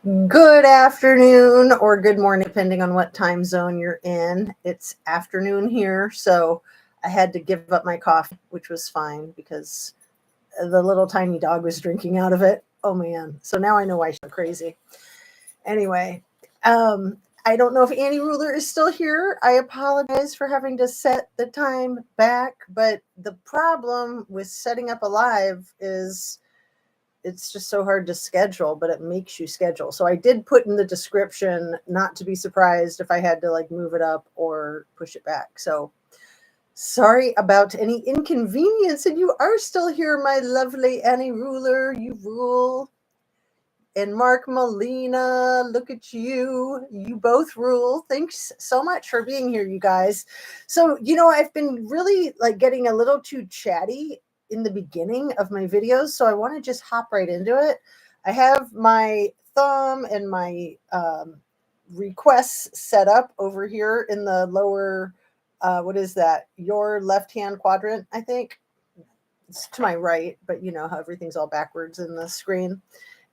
Good afternoon or good morning, depending on what time zone you're in. It's afternoon here, so I had to give up my coffee, which was fine because the little tiny dog was drinking out of it. Oh man. So now I know why she's crazy. Anyway, I don't know if Annie Ruler is still here. I apologize for having to set the time back, but the problem with setting up a live is it's just so hard to schedule, but it makes you schedule. So I did put in the description not to be surprised if I had to like move it up or push it back. So sorry about any inconvenience. And you are still here, my lovely Annie Ruler. You rule. And Mark Molina, look at you. You both rule. Thanks so much for being here, you guys. So, I've been really like getting a little too chatty in the beginning of my videos. So I want to just hop right into it. I have my thumb and my requests set up over here in the lower, what is that? Your left-hand quadrant, I think. It's to my right, but you know how everything's all backwards in the screen.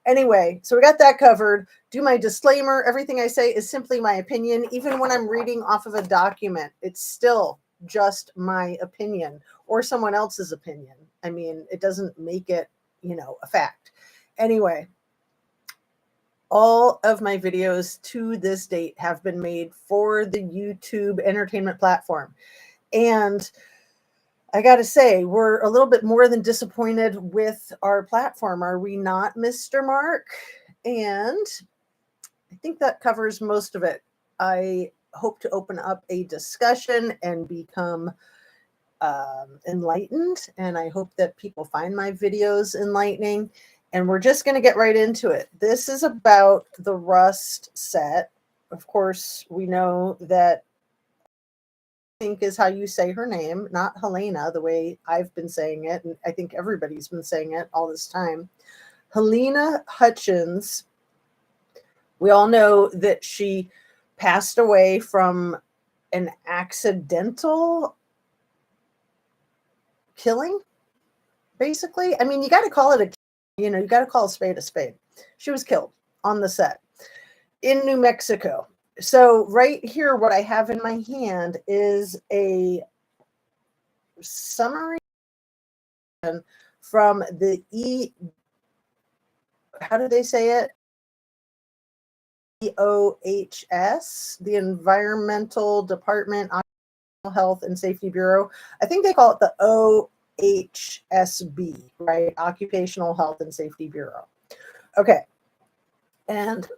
Anyway, so we got that covered. Do my disclaimer. Everything I say is simply my opinion. Even when I'm reading off of a document, it's still just my opinion or someone else's opinion. I mean, it doesn't make it, a fact. Anyway, all of my videos to this date have been made for the YouTube entertainment platform. And I got to say, we're a little bit more than disappointed with our platform. Are we not, Mr. Mark? And I think that covers most of it. I hope to open up a discussion and become enlightened. And I hope that people find my videos enlightening. And we're just going to get right into it. This is about the Rust set. Of course, we know that think is how you say her name, not Helena, the way I've been saying it. And I think everybody's been saying it all this time. Helena Hutchins, we all know that she passed away from an accidental killing, basically. I mean, you got to call it you got to call a spade a spade. She was killed on the set in New Mexico. So right here, what I have in my hand is a summary from the how do they say it? EOHS, the Environmental Department, Occupational Health and Safety Bureau. I think they call it the OHSB, right? Occupational Health and Safety Bureau. Okay. And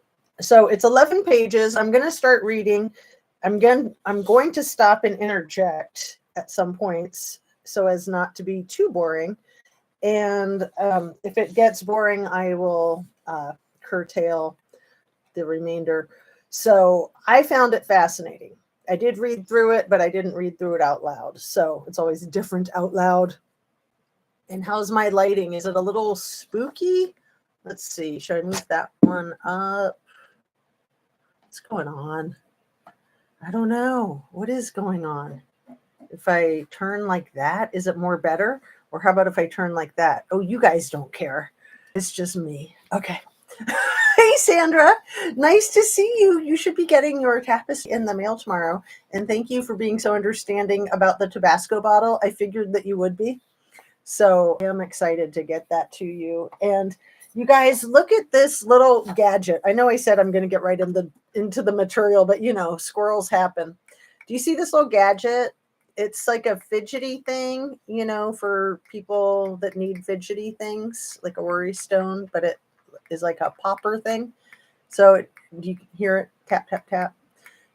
so it's 11 pages. I'm going to start reading. I'm going to stop and interject at some points so as not to be too boring. And if it gets boring, I will curtail the remainder. So I found it fascinating. I did read through it, but I didn't read through it out loud. So it's always different out loud. And how's my lighting? Is it a little spooky? Let's see. Should I move that one up? What's going on? I don't know. What is going on? If I turn like that, is it more better? Or how about if I turn like that? Oh, you guys don't care. It's just me. Okay. Hey, Sandra. Nice to see you. You should be getting your tapestry in the mail tomorrow. And thank you for being so understanding about the Tabasco bottle. I figured that you would be. So I am excited to get that to you. And you guys, look at this little gadget. I know I said I'm going to get right into the material, but squirrels happen. Do you see this little gadget? It's like a fidgety thing, for people that need fidgety things, like a worry stone, but it is like a popper thing. So you can hear it tap, tap, tap.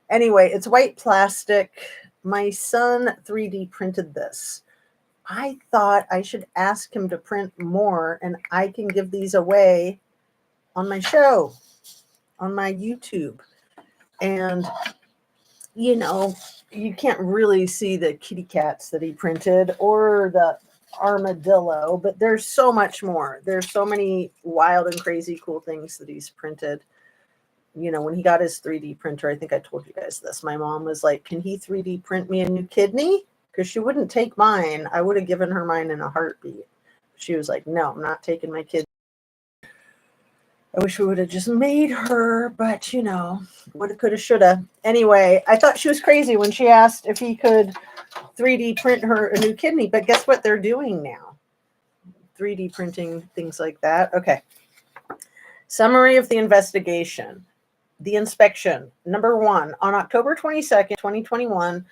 Anyway, it's white plastic. My son 3D printed this. I thought I should ask him to print more, and I can give these away on my show, on my YouTube. And, you can't really see the kitty cats that he printed or the armadillo, but there's so much more. There's so many wild and crazy cool things that he's printed. When he got his 3D printer, I think I told you guys this. My mom was like, can he 3D print me a new kidney? Because she wouldn't take mine. I would have given her mine in a heartbeat. She was like, no, I'm not taking my kid. I wish we would have just made her, but you know, woulda, coulda, shoulda. Anyway, I thought she was crazy when she asked if he could 3D print her a new kidney, but guess what they're doing now? 3D printing, things like that. Okay. Summary of the investigation. The inspection. Number 1, on October 22nd, 2021,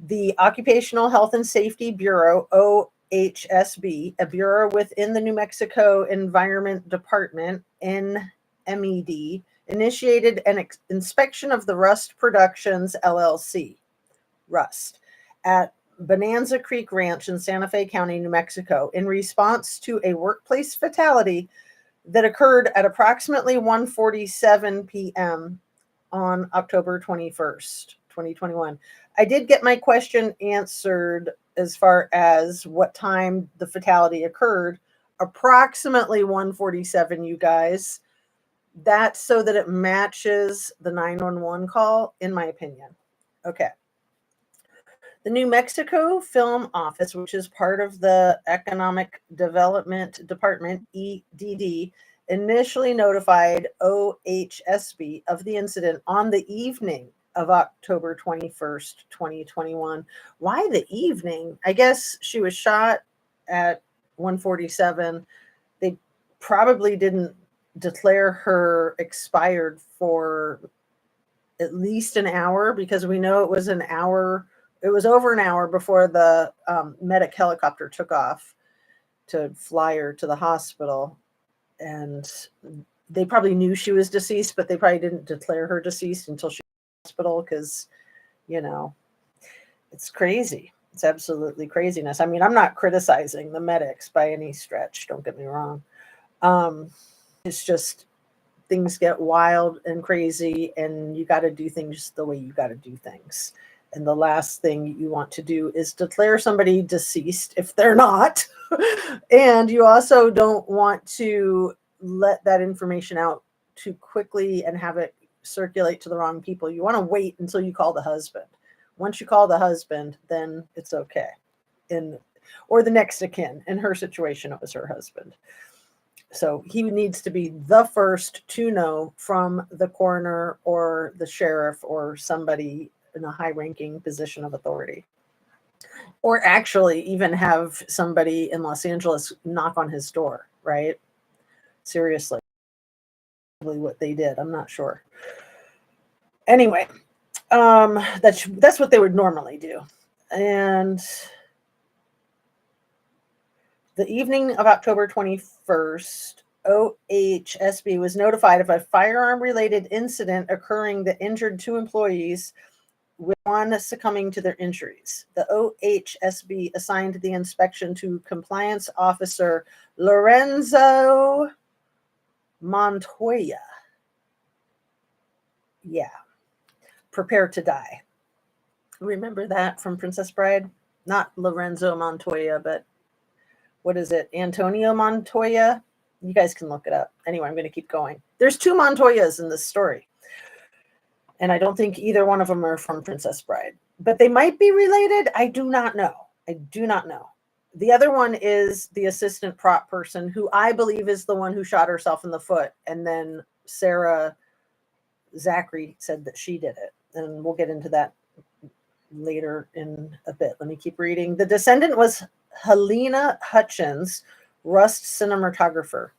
the Occupational Health and Safety Bureau, OHSB, a bureau within the New Mexico Environment Department, NMED, initiated an inspection of the Rust Productions LLC, Rust, at Bonanza Creek Ranch in Santa Fe County, New Mexico, in response to a workplace fatality that occurred at approximately 1:47 p.m. on October 21st, 2021. I did get my question answered as far as what time the fatality occurred. Approximately 1:47, you guys. That's so that it matches the 911 call, in my opinion. Okay. The New Mexico Film Office, which is part of the Economic Development Department, EDD, initially notified OHSB of the incident on the evening of October 21st, 2021. Why the evening? I guess she was shot at 1:47. They probably didn't declare her expired for at least an hour, because we know it was an hour. It was over an hour before the medic helicopter took off to fly her to the hospital. And they probably knew she was deceased, but they probably didn't declare her deceased until she was in the hospital, because, you know, it's crazy. It's absolutely craziness. I mean, I'm not criticizing the medics by any stretch. Don't get me wrong. It's just things get wild and crazy, and you got to do things the way you got to do things. And the last thing you want to do is declare somebody deceased if they're not. And you also don't want to let that information out too quickly and have it circulate to the wrong people. You want to wait until you call the husband. Once you call the husband, then it's okay. Or the next of kin. In her situation, it was her husband. So he needs to be the first to know from the coroner or the sheriff or somebody in a high-ranking position of authority. Or actually even have somebody in Los Angeles knock on his door, right? Seriously. What they did, I'm not sure. Anyway, that's what they would normally do. And the evening of October 21st, OHSB was notified of a firearm-related incident occurring that injured 2 employees, with 1 succumbing to their injuries. The OHSB assigned the inspection to Compliance Officer Lorenzo Montoya. Yeah. Prepare to die. Remember that from Princess Bride? Not Lorenzo Montoya, but what is it? Antonio Montoya? You guys can look it up. Anyway, I'm going to keep going. There's 2 Montoyas in this story. And I don't think either one of them are from Princess Bride. But they might be related. I do not know. I do not know. The other one is the assistant prop person, who I believe is the one who shot herself in the foot. And then Sarah Zachary said that she did it. And we'll get into that later in a bit. Let me keep reading. The descendant was Helena Hutchins, Rust cinematographer.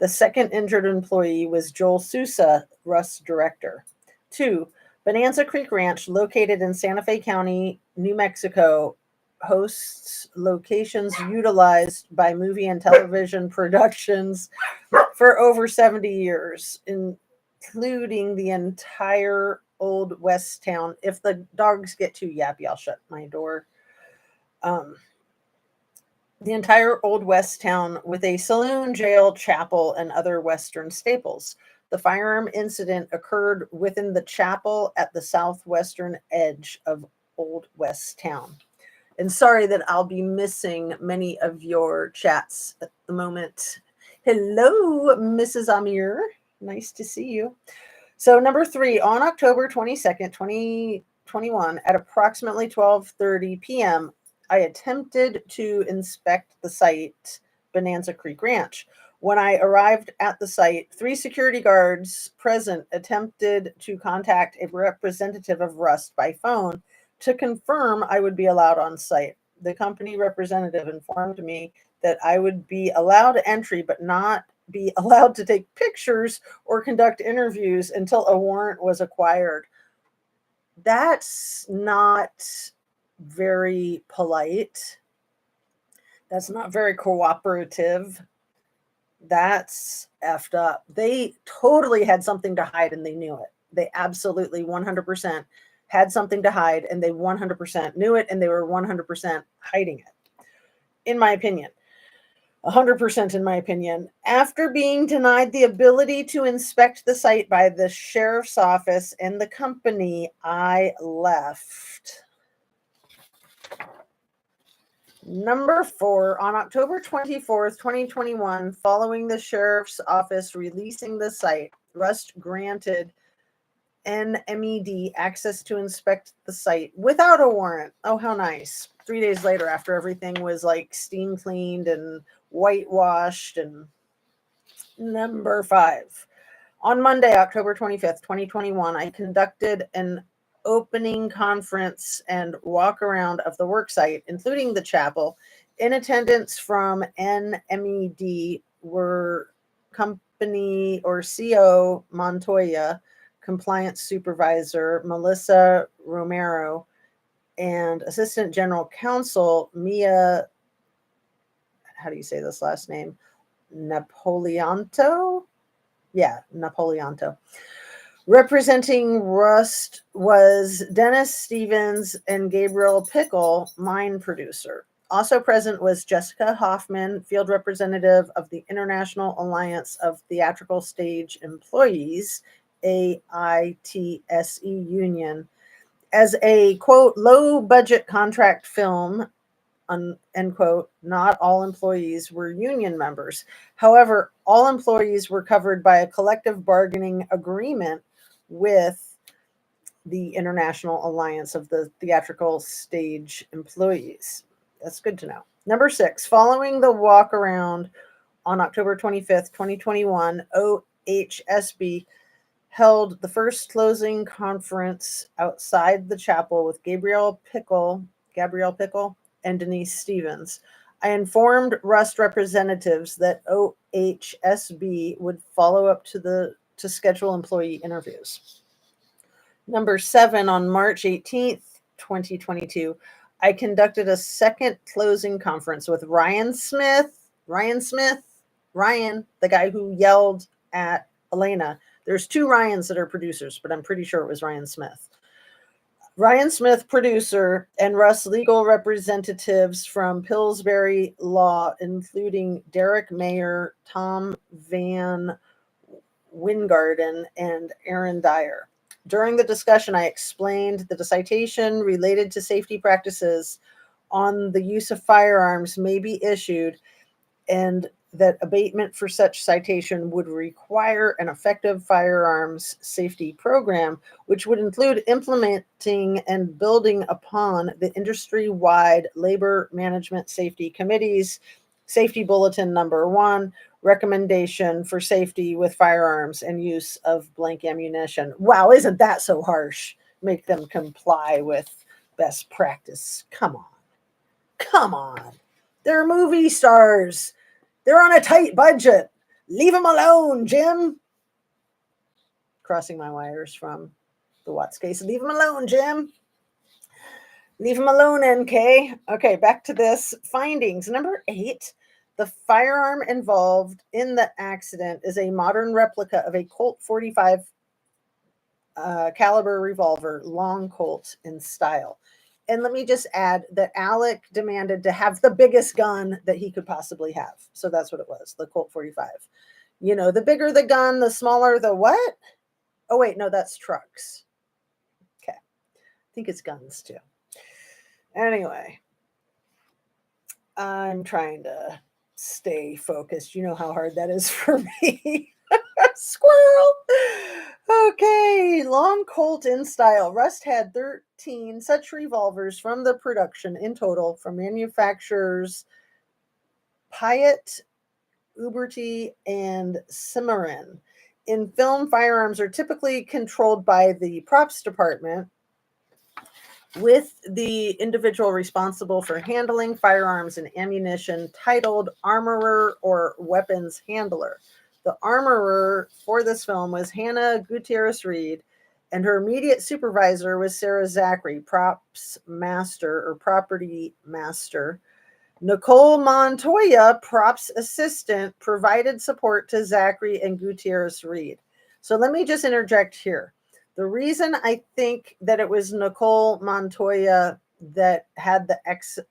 The second injured employee was Joel Sousa, Rust director. 2, Bonanza Creek Ranch, located in Santa Fe County, New Mexico, hosts locations utilized by movie and television productions for over 70 years, including the entire Old West Town. If the dogs get too yappy, I'll shut my door. The entire Old West Town, with a saloon, jail, chapel, and other Western staples. The firearm incident occurred within the chapel at the southwestern edge of Old West Town. And sorry that I'll be missing many of your chats at the moment. Hello, Mrs. Amir. Nice to see you. So number 3, on October 22nd, 2021, at approximately 12:30 p.m., I attempted to inspect the site, Bonanza Creek Ranch. When I arrived at the site, 3 security guards present attempted to contact a representative of Rust by phone to confirm I would be allowed on site. The company representative informed me that I would be allowed entry but not be allowed to take pictures or conduct interviews until a warrant was acquired. That's not very polite. That's not very cooperative. That's effed up. They totally had something to hide and they knew it. They absolutely 100% had something to hide and they 100% knew it and they were 100% hiding it. In my opinion, 100% in my opinion. After being denied the ability to inspect the site by the sheriff's office and the company, I left. Number 4, on October 24th, 2021, following the sheriff's office releasing the site, Rust granted NMED access to inspect the site without a warrant. Oh, how nice. 3 days later, after everything was like steam cleaned and whitewashed. And number 5, on Monday, October 25th, 2021, I conducted an opening conference and walk around of the worksite, including the chapel. In attendance from NMED were company or CO Montoya, compliance supervisor Melissa Romero, and assistant general counsel Mia, how do you say this last name? Napoleonto? Yeah, Napoleonto. Representing Rust was Dennis Stevens and Gabriel Pickle, mine producer. Also present was Jessica Hoffman, field representative of the International Alliance of Theatrical Stage Employees, AITSE Union. As a, quote, low-budget contract film, end quote, not all employees were union members. However, all employees were covered by a collective bargaining agreement with the International Alliance of the Theatrical Stage Employees. That's good to know. Number 6, following the walk around on October 25th, 2021, OHSB held the first closing conference outside the chapel with Gabrielle Pickle, and Denise Stevens. I informed Rust representatives that OHSB would follow up to schedule employee interviews. Number 7, on March 18th, 2022, I conducted a second closing conference with Ryan, the guy who yelled at Elena. There's 2 Ryans that are producers, but I'm pretty sure it was Ryan Smith. Ryan Smith, producer, and Russ legal representatives from Pillsbury Law, including Derek Mayer, Tom Van Wingarden, and Aaron Dyer. During the discussion, I explained that a citation related to safety practices on the use of firearms may be issued and that abatement for such citation would require an effective firearms safety program, which would include implementing and building upon the industry-wide Labor Management Safety Committee's Safety Bulletin Number 1, recommendation for safety with firearms and use of blank ammunition. Wow, isn't that so harsh? Make them comply with best practice. Come on. Come on. They're movie stars. They're on a tight budget. Leave them alone, Jim. Crossing my wires from the Watts case. Leave them alone, Jim. Leave them alone, NK. Okay, back to this. Findings. Number 8, the firearm involved in the accident is a modern replica of a Colt 45 caliber revolver, long Colt in style. And let me just add that Alec demanded to have the biggest gun that he could possibly have. So that's what it was, the Colt 45. You know, the bigger the gun, the smaller the what? Oh, wait, no, that's trucks. Okay. I think it's guns too. Anyway, I'm trying to stay focused. You know how hard that is for me. Squirrel. Okay, long Colt in style. Rust had 13 such revolvers from the production in total from manufacturers Pyatt Uberti, and Cimarron. In film, firearms are typically controlled by the props department, with the individual responsible for handling firearms and ammunition titled armorer or weapons handler. The armorer for this film was Hannah Gutierrez Reed, and her immediate supervisor was Sarah Zachary, props master or property master. Nicole Montoya, props assistant, provided support to Zachary and Gutierrez Reed. So let me just interject here. The reason I think that it was Nicole Montoya that had the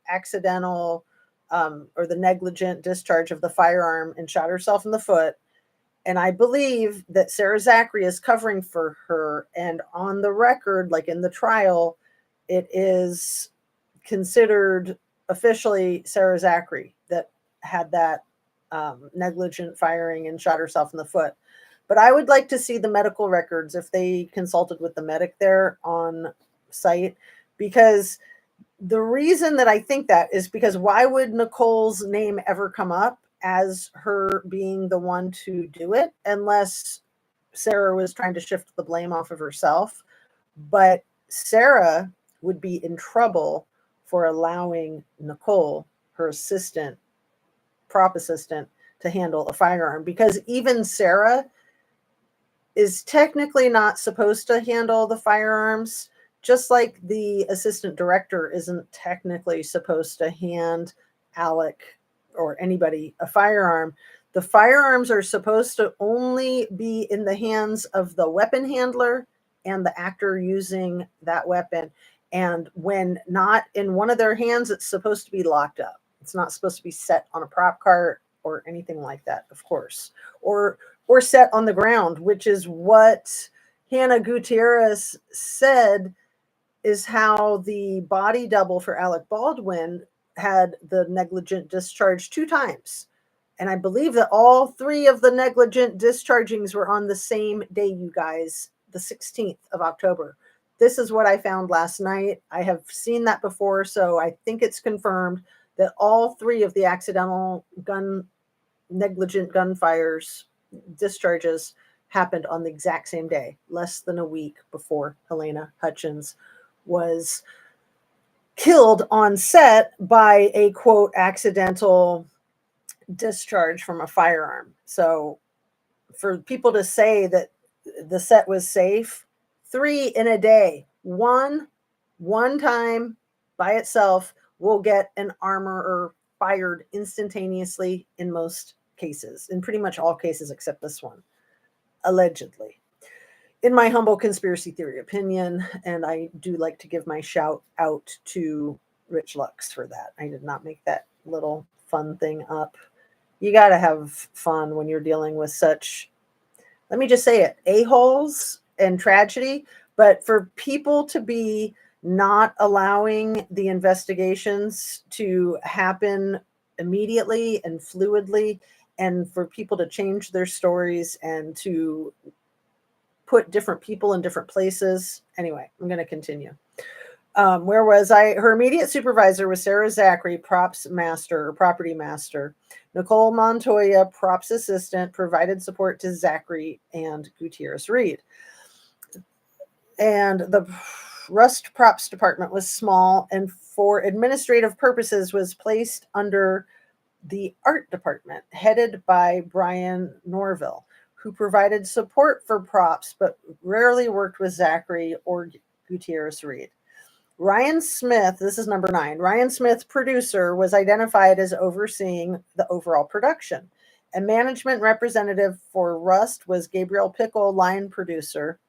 accidental or the negligent discharge of the firearm and shot herself in the foot, and I believe that Sarah Zachary is covering for her, and on the record, like in the trial, it is considered officially Sarah Zachary that had that negligent firing and shot herself in the foot. But I would like to see the medical records if they consulted with the medic there on site, because the reason that I think that is because why would Nicole's name ever come up as her being the one to do it unless Sarah was trying to shift the blame off of herself? But Sarah would be in trouble for allowing Nicole, her assistant, prop assistant, to handle a firearm, because even Sarah is technically not supposed to handle the firearms, just like the assistant director isn't technically supposed to hand Alec or anybody a firearm. The firearms are supposed to only be in the hands of the weapon handler and the actor using that weapon. And when not in one of their hands, it's supposed to be locked up. It's not supposed to be set on a prop cart or anything like that, of course, or set on the ground, which is what Hannah Gutierrez said is how the body double for Alec Baldwin had the negligent discharge 2 times. And I believe that all 3 of the negligent dischargings were on the same day, you guys, the 16th of October. This is what I found last night. I have seen that before, so I think it's confirmed that all 3 of the accidental negligent gunfires discharges happened on the exact same day, less than a week before Helena Hutchins was killed on set by a quote accidental discharge from a firearm. So for people to say that the set was safe, 3 in a day, one time by itself will get an armorer fired instantaneously in most cases, in pretty much all cases except this one, allegedly. In my humble conspiracy theory opinion, and I do like to give my shout out to Rich Lux for that. I did not make that little fun thing up. You got to have fun when you're dealing with such, let me just say it, a-holes and tragedy. But for people to be not allowing the investigations to happen immediately and fluidly, and for people to change their stories and to put different people in different places. Anyway, I'm going to continue. Where was I? Her immediate supervisor was Sarah Zachary, props master or property master. Nicole Montoya, props assistant, provided support to Zachary and Gutierrez Reed. And the Rust props department was small and for administrative purposes was placed under the art department, headed by Brian Norville, who provided support for props but rarely worked with Zachary or Gutierrez Reed. Ryan Smith, this is number 9, Ryan Smith, producer, was identified as overseeing the overall production. A management representative for Rust was Gabriel Pickle, line producer,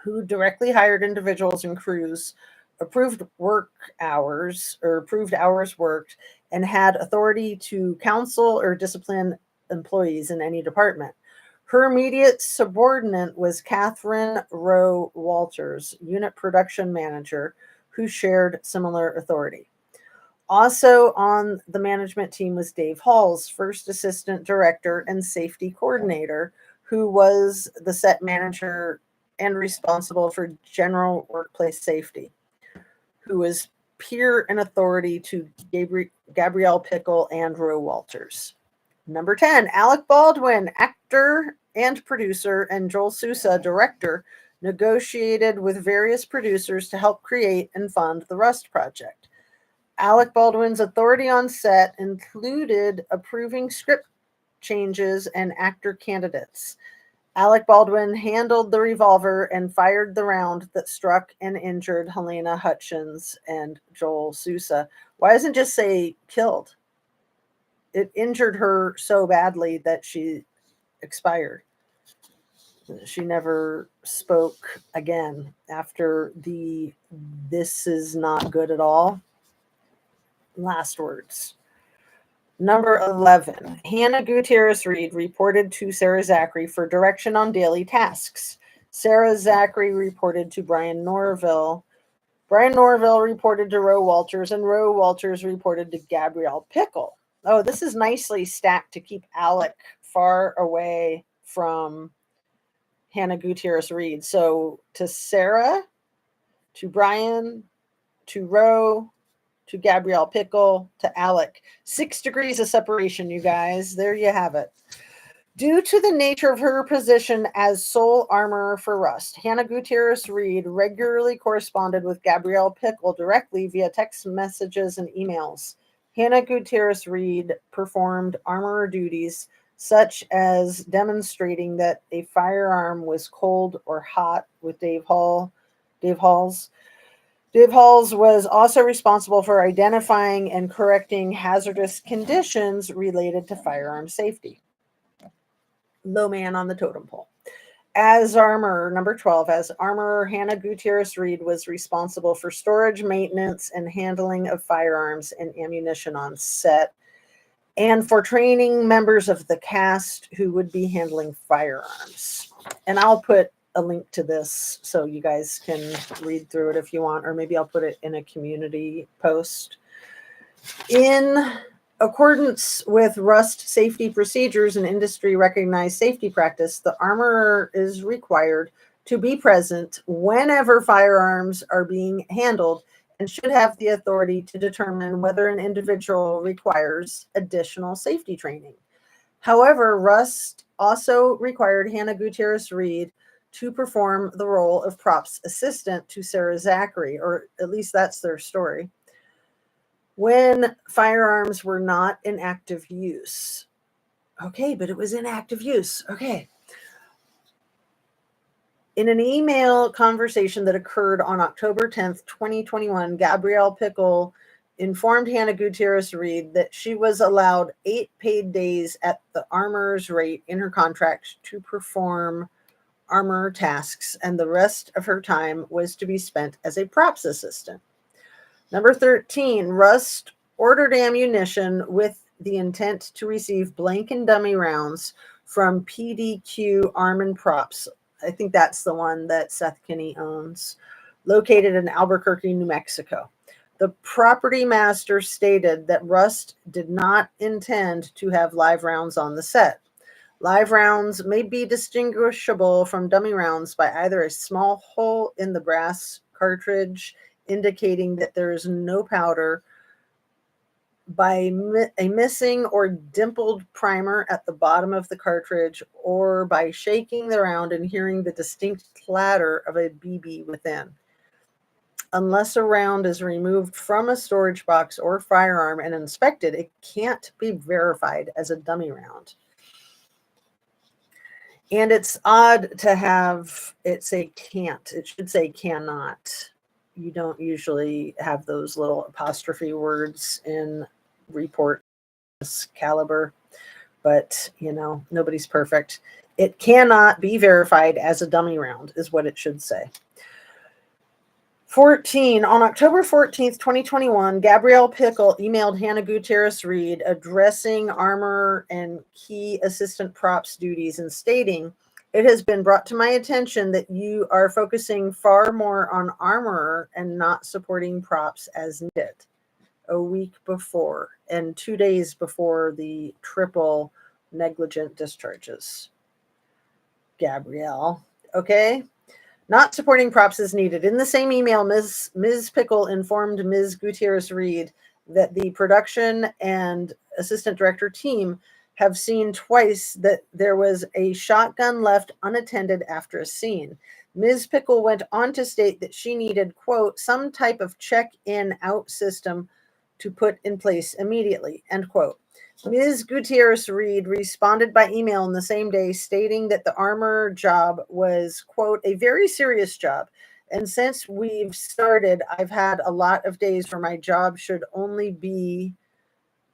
who directly hired individuals and crews, approved hours worked, and had authority to counsel or discipline employees in any department. Her immediate subordinate was Catherine Rowe Walters, unit production manager, who shared similar authority. Also on the management team was Dave Halls, first assistant director and safety coordinator, who was the set manager and responsible for general workplace safety, who was peer and authority to Gabrielle Pickle and Roe Walters. Number 10, Alec Baldwin, actor and producer, and Joel Sousa, director, negotiated with various producers to help create and fund the Rust project. Alec Baldwin's authority on set included approving script changes and actor candidates. Alec Baldwin handled the revolver and fired the round that struck and injured Helena Hutchins and Joel Sousa. Why doesn't it just say killed? It injured her so badly that she expired. She never spoke again after the "this is not good at all" last words. Number 11, Hannah Gutierrez Reed reported to Sarah Zachary for direction on daily tasks. Sarah Zachary reported to Brian Norville. Brian Norville reported to Roe Walters, and Roe Walters reported to Gabrielle Pickle. Oh, this is nicely stacked to keep Alec far away from Hannah Gutierrez Reed. So to Sarah, to Brian, to Roe, to Gabrielle Pickle, to Alec. 6 degrees of separation, you guys. There you have it. Due to the nature of her position as sole armorer for Rust, Hannah Gutierrez Reed regularly corresponded with Gabrielle Pickle directly via text messages and emails. Hannah Gutierrez Reed performed armorer duties such as demonstrating that a firearm was cold or hot with Dave Halls. Dave Halls was also responsible for identifying and correcting hazardous conditions related to firearm safety. Low man on the totem pole. As armorer, number 12, as armorer, Hannah Gutierrez Reed was responsible for storage, maintenance, and handling of firearms and ammunition on set, and for training members of the cast who would be handling firearms. And I'll put a link to this so you guys can read through it if you want, or maybe I'll put it in a community post. In accordance with Rust safety procedures and industry recognized safety practice, the armorer is required to be present whenever firearms are being handled and should have the authority to determine whether an individual requires additional safety training. However, Rust also required Hannah Gutierrez Reed to perform the role of props assistant to Sarah Zachary, or at least that's their story, when firearms were not in active use. Okay, but it was in active use. Okay. In an email conversation that occurred on October 10th, 2021, Gabrielle Pickle informed Hannah Gutierrez Reed that she was allowed 8 paid days at the armorer's rate in her contract to perform armor tasks, and the rest of her time was to be spent as a props assistant. Number 13, Rust ordered ammunition with the intent to receive blank and dummy rounds from PDQ Arm and Props. I think that's the one that Seth Kinney owns, located in Albuquerque, New Mexico. The property master stated that Rust did not intend to have live rounds on the set. Live rounds may be distinguishable from dummy rounds by either a small hole in the brass cartridge indicating that there is no powder, by a missing or dimpled primer at the bottom of the cartridge, or by shaking the round and hearing the distinct clatter of a BB within. Unless a round is removed from a storage box or firearm and inspected, it can't be verified as a dummy round. And it's odd to have it say can't. It should say cannot. You don't usually have those little apostrophe words in report caliber, but nobody's perfect. It cannot be verified as a dummy round is what it should say. 14, on October 14th, 2021, Gabrielle Pickle emailed Hannah Gutierrez Reed addressing armor and key assistant props duties and stating, "It has been brought to my attention that you are focusing far more on armor and not supporting props as needed." A week before and 2 days before the triple negligent discharges. Gabrielle, okay? Not supporting props as needed. In the same email, Ms. Pickle informed Ms. Gutierrez Reed that the production and assistant director team have seen twice that there was a shotgun left unattended after a scene. Ms. Pickle went on to state that she needed, quote, some type of check-in-out system to put in place immediately, end quote. Ms. Gutierrez Reed responded by email on the same day stating that the armor job was, quote, a very serious job. And since we've started, I've had a lot of days where my job should only be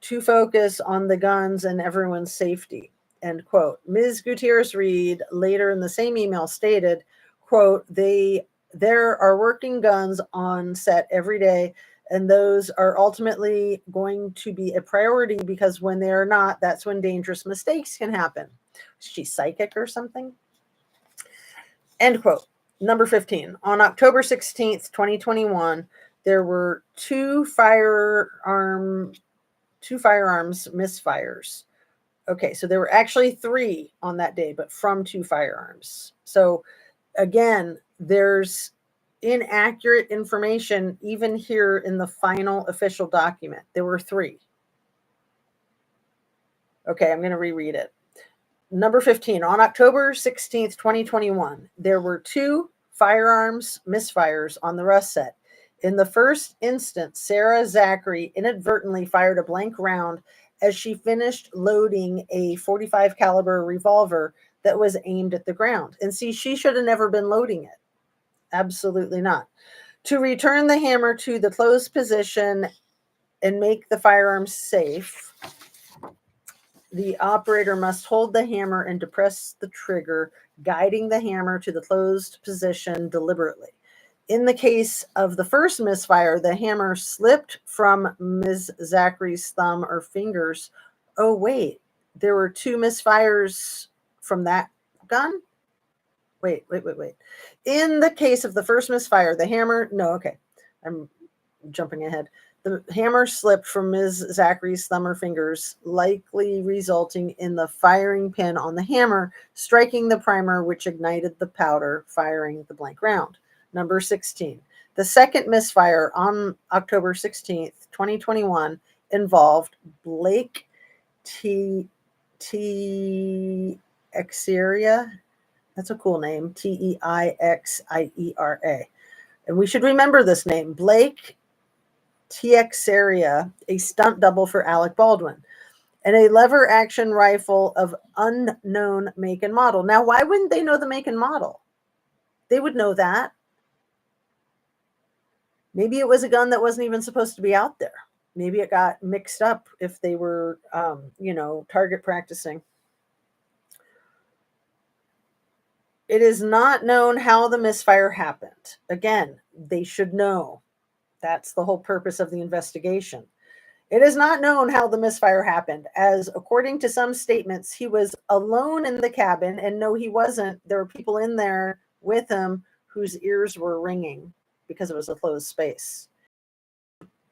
to focus on the guns and everyone's safety, end quote. Ms. Gutierrez Reed later in the same email stated, quote, there are working guns on set every day, and those are ultimately going to be a priority because when they are not, that's when dangerous mistakes can happen. Is she psychic or something? End quote. Number 15. On October 16th, 2021, there were two firearms misfires. Okay, so there were actually 3 on that day, but from 2 firearms. So again, there's inaccurate information even here in the final official document. There were 3. Okay, I'm going to reread it. Number 15, on October 16th, 2021, there were 2 firearms misfires on the Rust set. In the first instance, Sarah Zachary inadvertently fired a blank round as she finished loading a .45 caliber revolver that was aimed at the ground. And see, she should have never been loading it. Absolutely not. To return the hammer to the closed position and make the firearm safe, the operator must hold the hammer and depress the trigger, guiding the hammer to the closed position deliberately. In the case of the first misfire, the hammer slipped from Ms. Zachary's thumb or fingers. Oh, wait, there were 2 misfires from that gun? Wait. In the case of the first misfire, the hammer, no, okay, I'm jumping ahead. The hammer slipped from Ms. Zachary's thumb or fingers, likely resulting in the firing pin on the hammer striking the primer, which ignited the powder, firing the blank round. Number 16. The second misfire on October 16th, 2021, involved Blake Teixeira. That's a cool name, Teixiera. And we should remember this name, Blake Teixeira, a stunt double for Alec Baldwin, and a lever action rifle of unknown make and model. Now, why wouldn't they know the make and model? They would know that. Maybe it was a gun that wasn't even supposed to be out there. Maybe it got mixed up if they were, target practicing. It is not known how the misfire happened. Again, they should know. That's the whole purpose of the investigation. It is not known how the misfire happened, as according to some statements, he was alone in the cabin, and no, he wasn't. There were people in there with him whose ears were ringing because it was a closed space.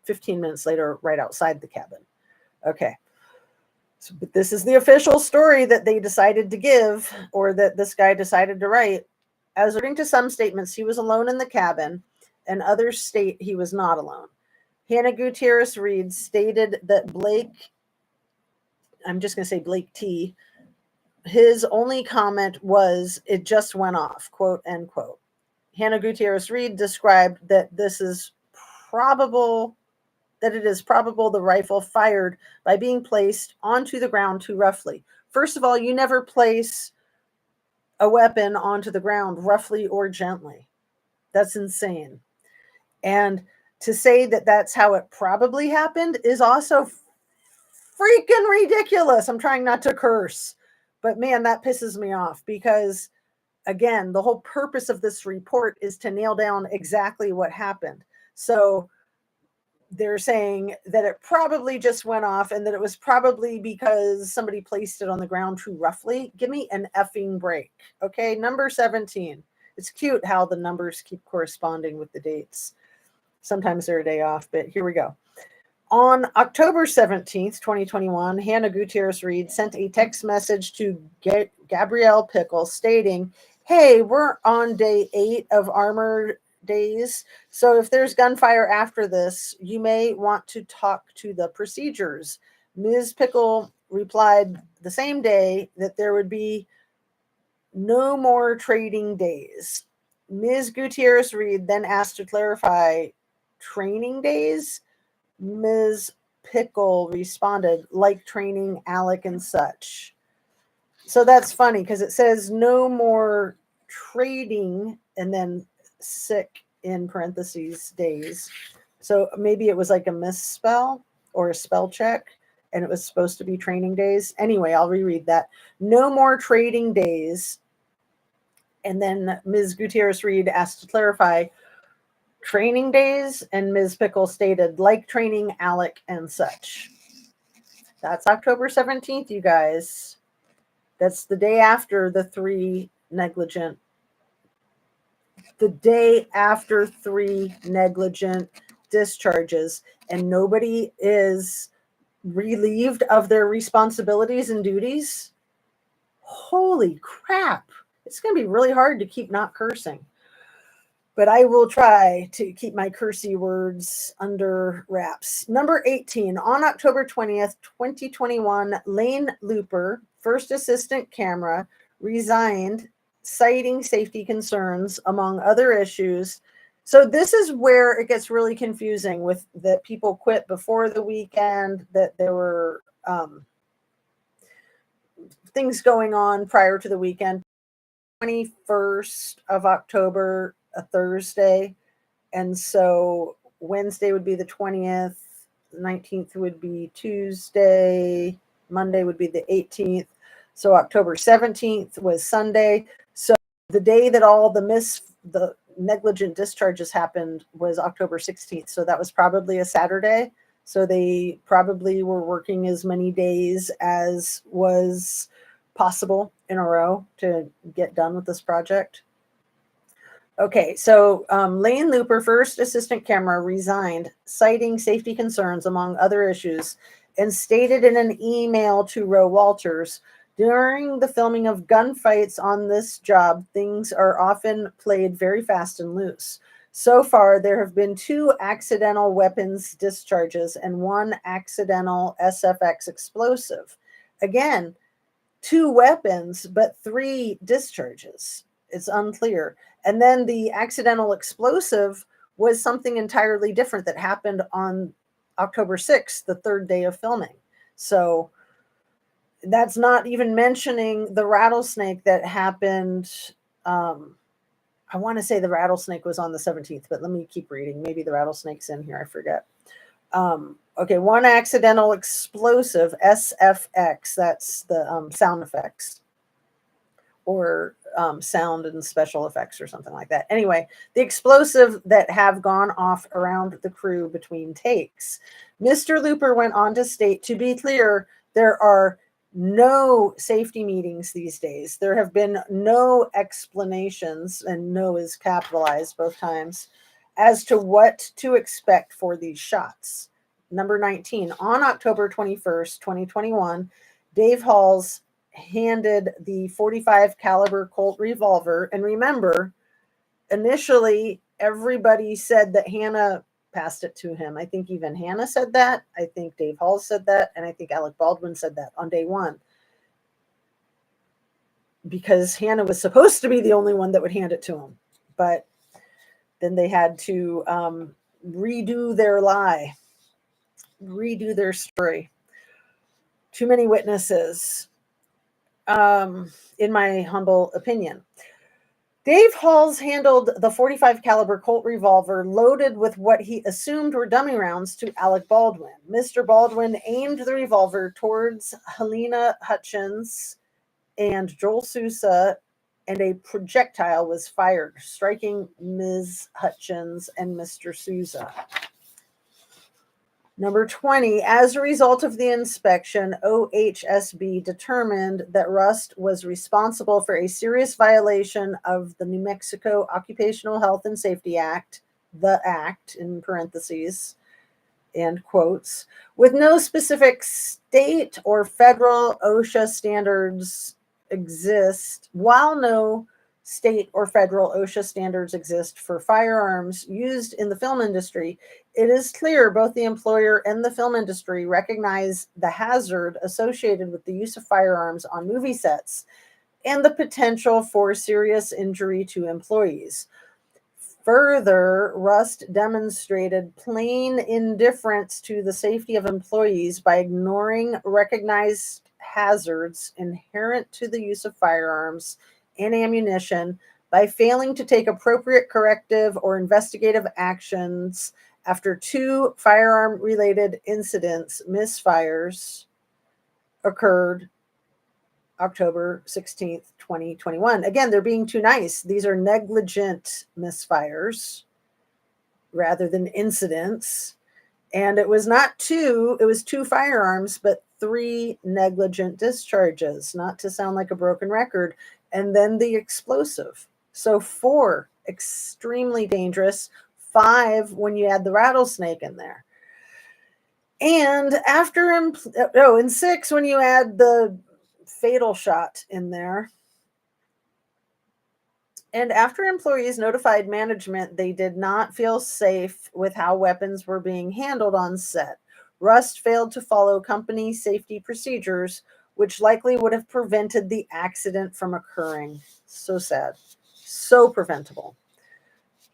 15 minutes later, right outside the cabin. Okay. So, but this is the official story that they decided to give, or that this guy decided to write. As according to some statements, he was alone in the cabin, and others state he was not alone. Hannah Gutierrez Reed stated that Blake, I'm just going to say Blake T, his only comment was, it just went off, quote, end quote. Hannah Gutierrez Reed described that it is probable the rifle fired by being placed onto the ground too roughly. First of all, you never place a weapon onto the ground roughly or gently. That's insane. And to say that that's how it probably happened is also freaking ridiculous. I'm trying not to curse, but man, that pisses me off because, again, the whole purpose of this report is to nail down exactly what happened. So they're saying that it probably just went off and that it was probably because somebody placed it on the ground too roughly. Give me an effing break. Okay, number 17. It's cute how the numbers keep corresponding with the dates. Sometimes they're a day off, but here we go. On October 17th, 2021, Hannah Gutierrez Reed sent a text message to Gabrielle Pickle stating, hey, we're on day 8 of Armored Days, so if there's gunfire after this, you may want to talk to the procedures. Ms. Pickle replied the same day that there would be no more trading days. Ms. Gutierrez Reed then asked to clarify training days. Ms. Pickle responded, like training Alec and such. So that's funny because it says no more trading and then sick in parentheses days. So maybe it was like a misspell or a spell check and it was supposed to be training days. Anyway, I'll reread that. No more trading days. And then Ms. Gutierrez Reed asked to clarify training days, and Ms. Pickle stated, like training Alec and such. That's October 17th, you guys. That's the day after the three negligent discharges, and nobody is relieved of their responsibilities and duties. Holy crap. It's going to be really hard to keep not cursing. But I will try to keep my cursey words under wraps. Number 18, on October 20th, 2021, Lane Looper, first assistant camera, resigned, citing safety concerns, among other issues. So this is where it gets really confusing with that people quit before the weekend, that there were things going on prior to the weekend. 21st of October, a Thursday. And so Wednesday would be the 20th, 19th would be Tuesday, Monday would be the 18th. So October 17th was Sunday. So the day that all the negligent discharges happened was October 16th. So that was probably a Saturday. So they probably were working as many days as was possible in a row to get done with this project. Okay, so Lane Looper, first assistant camera, resigned, citing safety concerns, among other issues, and stated in an email to Roe Walters, during the filming of gunfights on this job, things are often played very fast and loose. So far, there have been 2 accidental weapons discharges and 1 accidental SFX explosive. Again, 2 weapons, but 3 discharges. It's unclear. And then the accidental explosive was something entirely different that happened on October 6th, the 3rd day of filming. So that's not even mentioning the rattlesnake that happened. I want to say the rattlesnake was on the 17th, but let me keep reading. Maybe the rattlesnake's in here. I forget. Okay, 1 accidental explosive, SFX, that's the sound effects, or sound and special effects or something like that. Anyway, the explosive that have gone off around the crew between takes. Mr. Looper went on to state, to be clear, there are no safety meetings these days. There have been no explanations, and no is capitalized both times, as to what to expect for these shots. Number 19, on October 21st, 2021, Dave Halls handed the .45 caliber Colt revolver. And remember, initially, everybody said that Hannah passed it to him. I think even Hannah said that. I think Dave Halls said that. And I think Alec Baldwin said that on day 1. Because Hannah was supposed to be the only one that would hand it to him. But then they had to redo their lie, redo their story. Too many witnesses, in my humble opinion. Dave Halls handled the .45 caliber Colt revolver loaded with what he assumed were dummy rounds to Alec Baldwin. Mr. Baldwin aimed the revolver towards Helena Hutchins and Joel Sousa, and a projectile was fired, striking Ms. Hutchins and Mr. Sousa. Number 20, as a result of the inspection, OHSB determined that Rust was responsible for a serious violation of the New Mexico Occupational Health and Safety Act, the Act in parentheses, and quotes, with no specific state or federal OSHA standards exist, while no state or federal OSHA standards exist for firearms used in the film industry, it is clear both the employer and the film industry recognize the hazard associated with the use of firearms on movie sets and the potential for serious injury to employees. Further, Rust demonstrated plain indifference to the safety of employees by ignoring recognized hazards inherent to the use of firearms and ammunition, by failing to take appropriate corrective or investigative actions after 2 firearm-related incidents, misfires, occurred October 16th, 2021. Again, they're being too nice. These are negligent misfires rather than incidents. And it was not 2, it was 2 firearms, but 3 negligent discharges, not to sound like a broken record. And then the explosive. So 4, extremely dangerous. 5, when you add the rattlesnake in there. And and 6, when you add the fatal shot in there. And after employees notified management they did not feel safe with how weapons were being handled on set, Rust failed to follow company safety procedures, which likely would have prevented the accident from occurring. So sad. So preventable.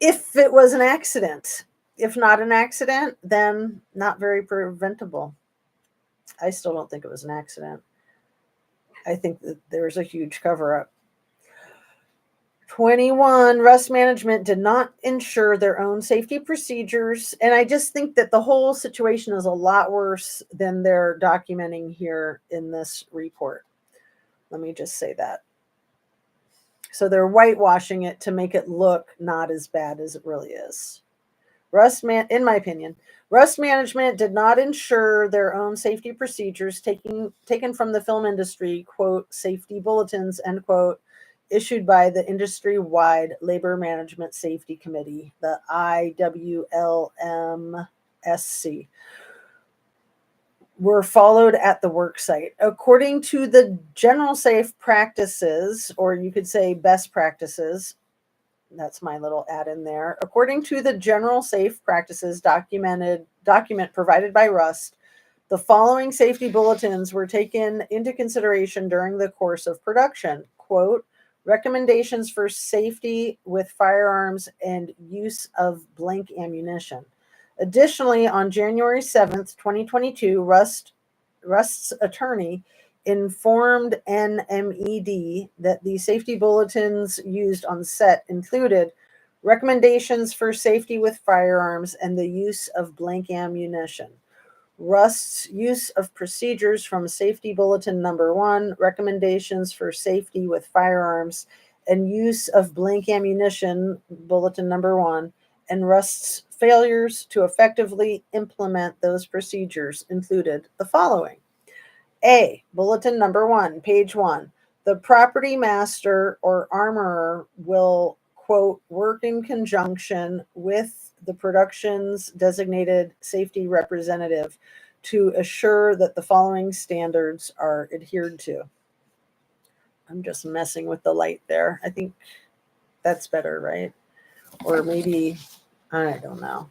If it was an accident. If not an accident, then not very preventable. I still don't think it was an accident. I think that there's a huge cover-up. 21, Rust management did not ensure their own safety procedures. And I just think that the whole situation is a lot worse than they're documenting here in this report. Let me just say that. So they're whitewashing it to make it look not as bad as it really is. In my opinion, Rust management did not ensure their own safety procedures taken from the film industry, quote, safety bulletins, end quote, issued by the industry-wide Labor Management Safety Committee, the IWLMSC, were followed at the work site. According to the general safe practices, or you could say best practices, that's my little add in there. According to the general safe practices document provided by Rust, the following safety bulletins were taken into consideration during the course of production. Quote, recommendations for safety with firearms and use of blank ammunition. Additionally, on January 7th, 2022, Rust's attorney informed NMED that the safety bulletins used on set included recommendations for safety with firearms and the use of blank ammunition. Rust's use of procedures from Safety Bulletin Number 1, recommendations for safety with firearms and use of blank ammunition, Bulletin Number 1, and Rust's failures to effectively implement those procedures included the following. A, Bulletin Number 1, page 1. The property master or armorer will, quote, work in conjunction with the production's designated safety representative to assure that the following standards are adhered to. I'm just messing with the light there. I think that's better, right? Or maybe, I don't know.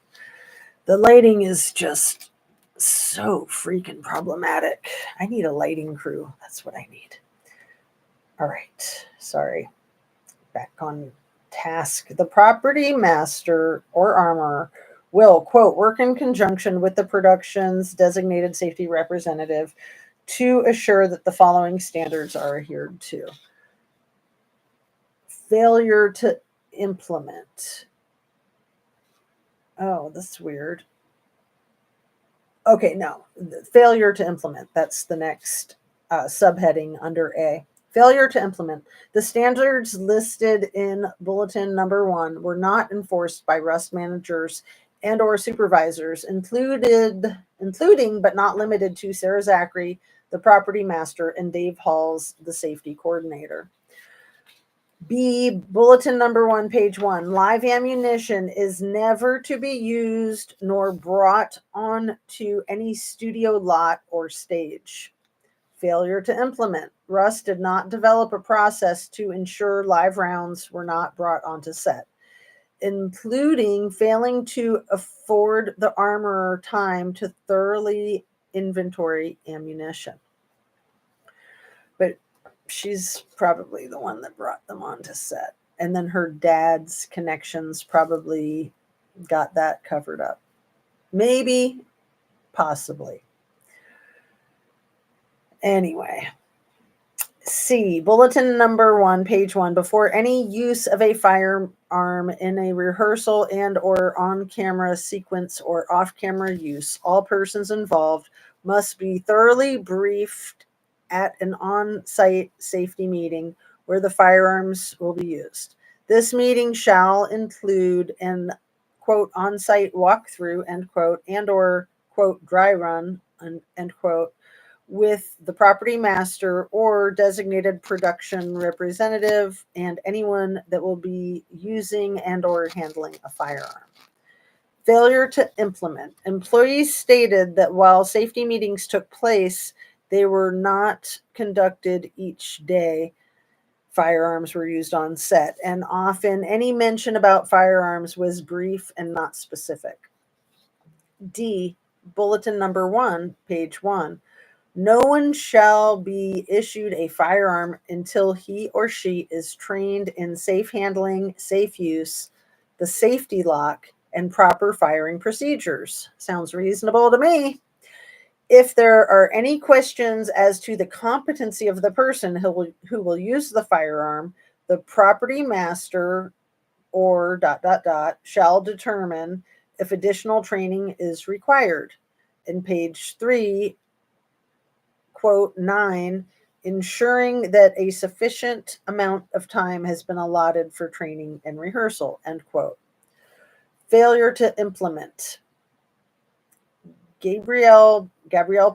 The lighting is just so freaking problematic. I need a lighting crew. That's what I need. All right. Sorry. Back on task. The property master or armorer will, quote, work in conjunction with the production's designated safety representative to assure that the following standards are adhered to. Failure to implement. Oh, that's weird. Okay, no. Failure to implement. That's the next subheading under A. Failure to implement. The standards listed in Bulletin Number 1 were not enforced by Rust managers and or supervisors, including but not limited to Sarah Zachary, the property master, and Dave Halls, the safety coordinator. B, Bulletin Number 1, page 1. Live ammunition is never to be used nor brought on to any studio lot or stage. Failure to implement. Russ did not develop a process to ensure live rounds were not brought onto set, including failing to afford the armorer time to thoroughly inventory ammunition. But she's probably the one that brought them onto set. And then her dad's connections probably got that covered up. Maybe, possibly. Anyway. C, bulletin number 1, page 1. Before any use of a firearm in a rehearsal and or on-camera sequence or off-camera use, all persons involved must be thoroughly briefed at an on-site safety meeting where the firearms will be used. This meeting shall include an, quote, on-site walkthrough, end quote, and or, quote, dry run, end quote, with the property master or designated production representative and anyone that will be using and or handling a firearm. Failure to implement. Employees stated that while safety meetings took place, they were not conducted each day. Firearms were used on set, and often any mention about firearms was brief and not specific. D, bulletin number 1, page 1. No one shall be issued a firearm until he or she is trained in safe handling, safe use, the safety lock, and proper firing procedures. Sounds reasonable to me. If there are any questions as to the competency of the person who will use the firearm, the property master or ... shall determine if additional training is required. In page 3, quote 9, ensuring that a sufficient amount of time has been allotted for training and rehearsal, end quote. Failure to implement. Gabrielle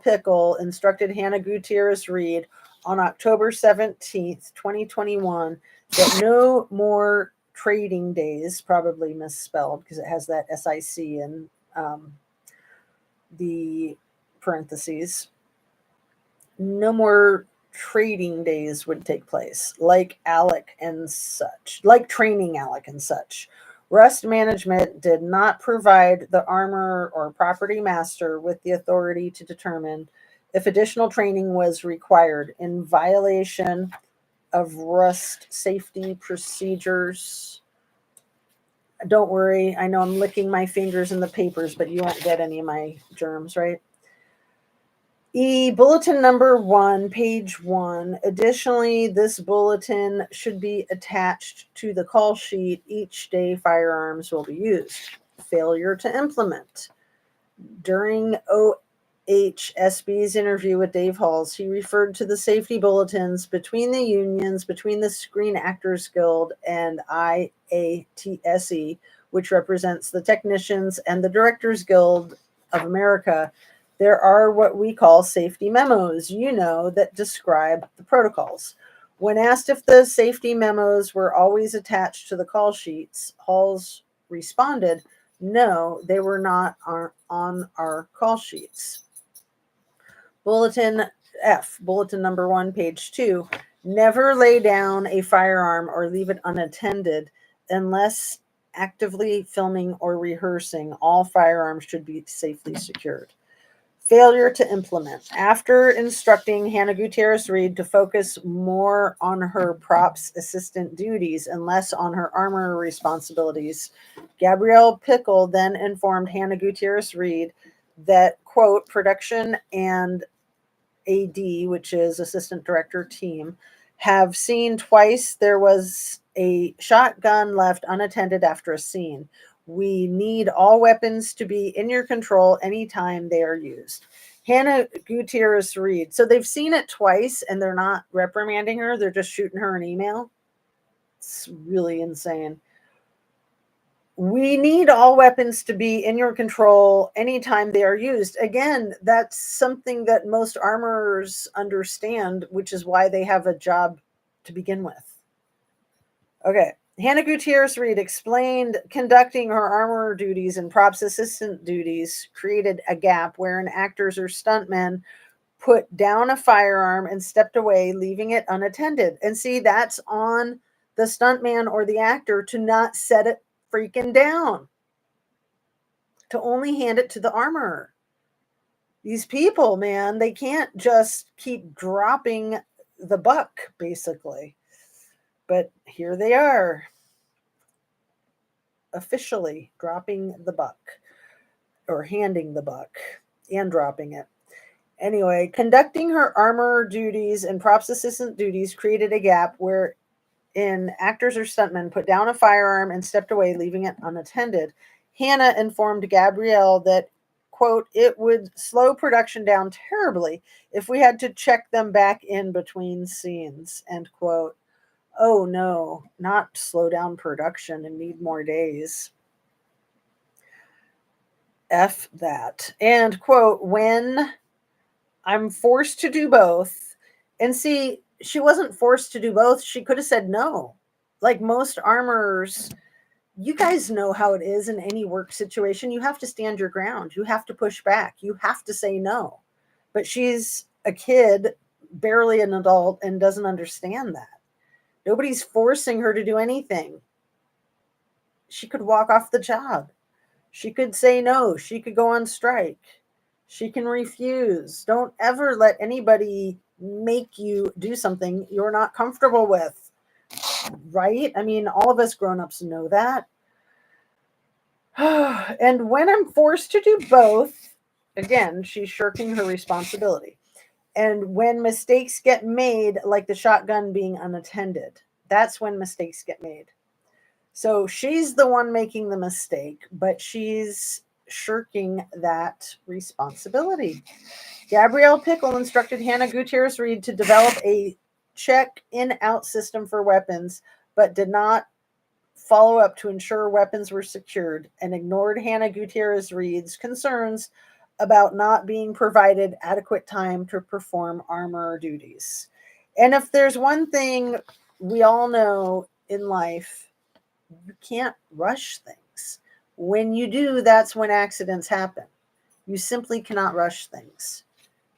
Pickle instructed Hannah Gutierrez Reed on October 17th, 2021, that no more trading days, probably misspelled because it has that SIC in the parentheses, no more trading days would take place, like training Alec and such. Rust management did not provide the armorer or property master with the authority to determine if additional training was required in violation of Rust safety procedures. Don't worry, I know I'm licking my fingers in the papers, but you won't get any of my germs, right? E, bulletin number 1, page 1. Additionally, this bulletin should be attached to the call sheet each day firearms will be used. Failure to implement. During OHSB's interview with Dave Halls, he referred to the safety bulletins between the unions, between the Screen Actors Guild and IATSE, which represents the Technicians, and the Directors Guild of America. There are what we call safety memos, that describe the protocols. When asked if the safety memos were always attached to the call sheets, Halls responded, no, they were not on our call sheets. Bulletin F, bulletin number 1, page 2. Never lay down a firearm or leave it unattended unless actively filming or rehearsing. All firearms should be safely secured. Failure to implement. After instructing Hannah Gutierrez Reed to focus more on her props assistant duties and less on her armor responsibilities, Gabrielle Pickle then informed Hannah Gutierrez Reed that, quote, production and AD, which is assistant director team, have seen twice there was a shotgun left unattended after a scene. We need all weapons to be in your control anytime they are used. Hannah Gutierrez Reed. So they've seen it twice and they're not reprimanding her. They're just shooting her an email. It's really insane. We need all weapons to be in your control anytime they are used. Again, that's something that most armorers understand, which is why they have a job to begin with. Okay. Hannah Gutierrez Reed explained conducting her armorer duties and props assistant duties created a gap wherein actors or stuntmen put down a firearm and stepped away, leaving it unattended. And see, that's on the stuntman or the actor to not set it freaking down, to only hand it to the armorer. These people, man, they can't just keep dropping the buck, basically. But here they are, officially dropping the buck, or handing the buck and dropping it. Anyway, conducting her armor duties and props assistant duties created a gap where actors or stuntmen put down a firearm and stepped away, leaving it unattended. Hannah informed Gabrielle that, quote, it would slow production down terribly if we had to check them back in between scenes, end quote. Oh no, not slow down production and need more days. F that. And quote, when I'm forced to do both. And see, she wasn't forced to do both. She could have said no. Like most armorers, you guys know how it is in any work situation. You have to stand your ground. You have to push back. You have to say no. But she's a kid, barely an adult, and doesn't understand that. Nobody's forcing her to do anything. She could walk off the job. She could say no. She could go on strike. She can refuse. Don't ever let anybody make you do something you're not comfortable with. Right? I mean, all of us grown-ups know that. And when I'm forced to do both, again, she's shirking her responsibility. And when mistakes get made, like the shotgun being unattended, that's when mistakes get made. So she's the one making the mistake, but she's shirking that responsibility. Gabrielle Pickle instructed Hannah Gutierrez Reed to develop a check in-out system for weapons, but did not follow up to ensure weapons were secured, and ignored Hannah Gutierrez Reed's concerns about not being provided adequate time to perform armor duties. And if there's one thing we all know in life, you can't rush things. When you do, that's when accidents happen. You simply cannot rush things.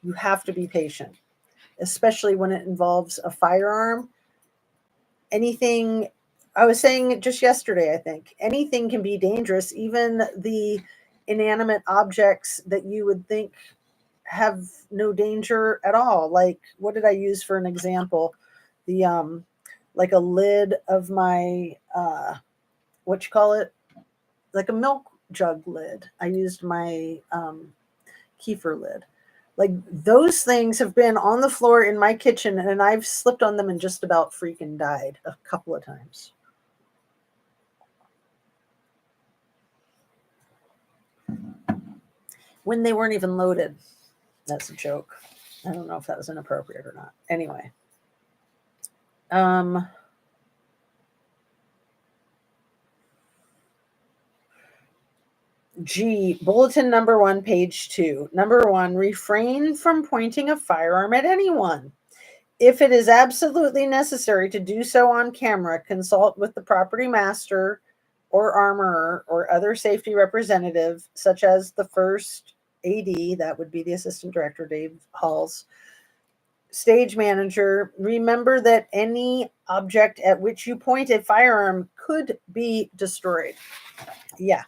You have to be patient, especially when it involves a firearm. Anything, I was saying just yesterday, I think, anything can be dangerous, even the inanimate objects that you would think have no danger at all. Like, what did I use for an example? The, like a lid of my, what you call it? Like a milk jug lid. I used my kefir lid. Like, those things have been on the floor in my kitchen, and I've slipped on them and just about freaking died a couple of times. When they weren't even loaded. That's a joke. I don't know if that was inappropriate or not. Anyway. G, bulletin number 1, page 2. Number 1, refrain from pointing a firearm at anyone. If it is absolutely necessary to do so on camera, consult with the property master or armorer or other safety representative, such as the first AD, that would be the assistant director, Dave Halls, stage manager. Remember that any object at which you point a firearm could be destroyed. Yeah.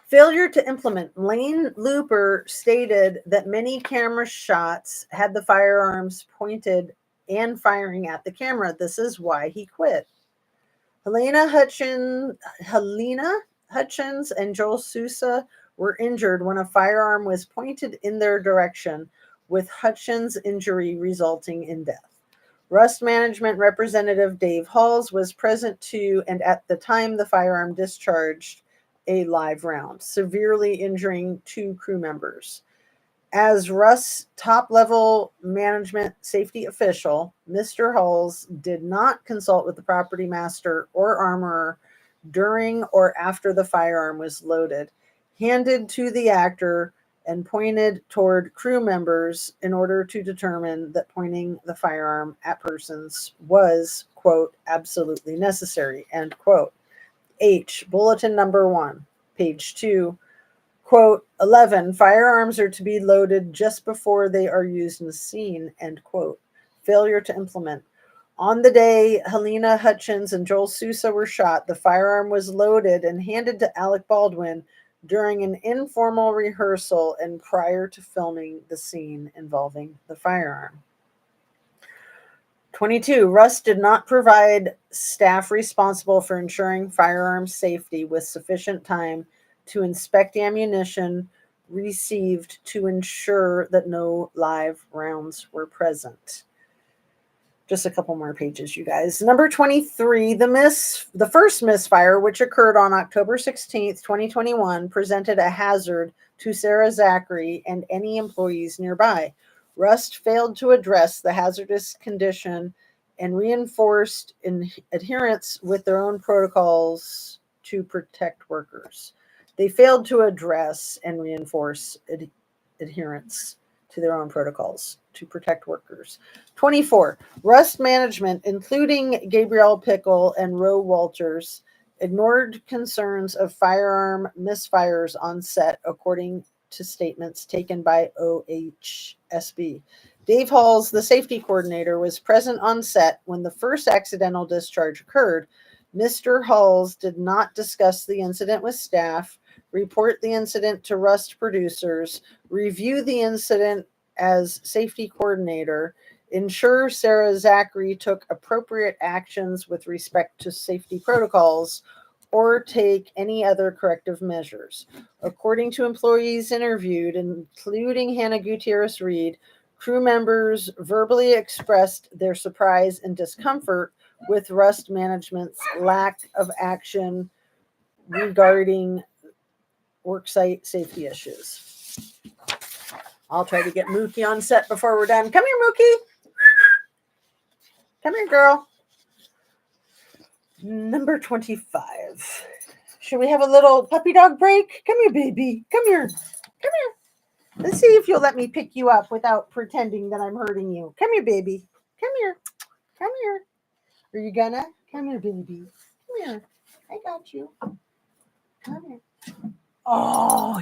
Failure to implement. Lane Looper stated that many camera shots had the firearms pointed and firing at the camera. This is why he quit. Helena Hutchins and Joel Sousa were injured when a firearm was pointed in their direction, with Hutchins' injury resulting in death. Rust Management representative Dave Halls was present too, and at the time the firearm discharged a live round, severely injuring 2 crew members. As Rust's top-level management safety official, Mr. Halls did not consult with the property master or armorer during or after the firearm was loaded, handed to the actor, and pointed toward crew members in order to determine that pointing the firearm at persons was, quote, absolutely necessary, end quote. H, bulletin number 1, page 2, Quote, 11, firearms are to be loaded just before they are used in the scene, end quote. Failure to implement. On the day Helena Hutchins and Joel Sousa were shot, the firearm was loaded and handed to Alec Baldwin during an informal rehearsal and prior to filming the scene involving the firearm. 22, Russ did not provide staff responsible for ensuring firearm safety with sufficient time to inspect ammunition received to ensure that no live rounds were present. Just a couple more pages, you guys. Number 23, the first misfire, which occurred on October 16th, 2021, presented a hazard to Sarah Zachary and any employees nearby. Rust failed to address the hazardous condition and reinforced adherence with their own protocols to protect workers. They failed to address and reinforce adherence to their own protocols to protect workers. 24, Rust management, including Gabrielle Pickle and Roe Walters, ignored concerns of firearm misfires on set, according to statements taken by OHSB. Dave Halls, the safety coordinator, was present on set when the first accidental discharge occurred. Mr. Halls did not discuss the incident with staff, report the incident to Rust producers, review the incident as safety coordinator, ensure Sarah Zachary took appropriate actions with respect to safety protocols, or take any other corrective measures. According to employees interviewed, including Hannah Gutierrez-Reed, crew members verbally expressed their surprise and discomfort with Rust management's lack of action regarding worksite safety issues. I'll try to get Mookie on set before we're done. Come here, Mookie. Come here, girl. Number 25. Should we have a little puppy dog break? Come here, baby. Come here. Come here. Let's see if you'll let me pick you up without pretending that I'm hurting you. Come here, baby. Come here. Come here. Are you gonna? Come here, baby. Come here. I got you. Come here. Oh,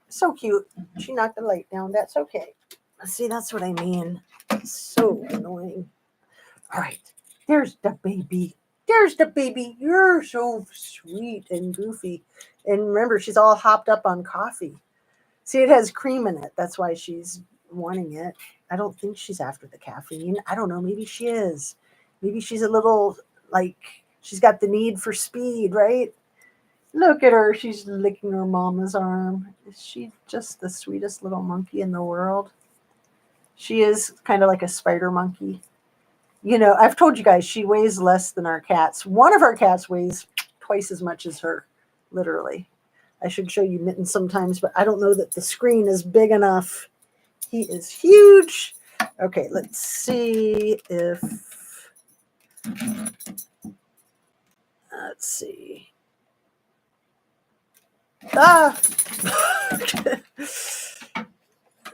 so cute. She knocked the light down. That's okay. See, that's what I mean. So annoying. All right. There's the baby. There's the baby. You're so sweet and goofy. And remember, she's all hopped up on coffee. See, it has cream in it. That's why she's wanting it. I don't think she's after the caffeine. I don't know. Maybe she is. Maybe she's a little, like, she's got the need for speed, right? Look at her. She's licking her mama's arm. Is she just the sweetest little monkey in the world? She is kind of like a spider monkey. You know, I've told you guys she weighs less than our cats. One of our cats weighs twice as much as her, literally. I should show you Mitten sometimes, but I don't know that the screen is big enough. He is huge. Okay, let's see if... Let's see.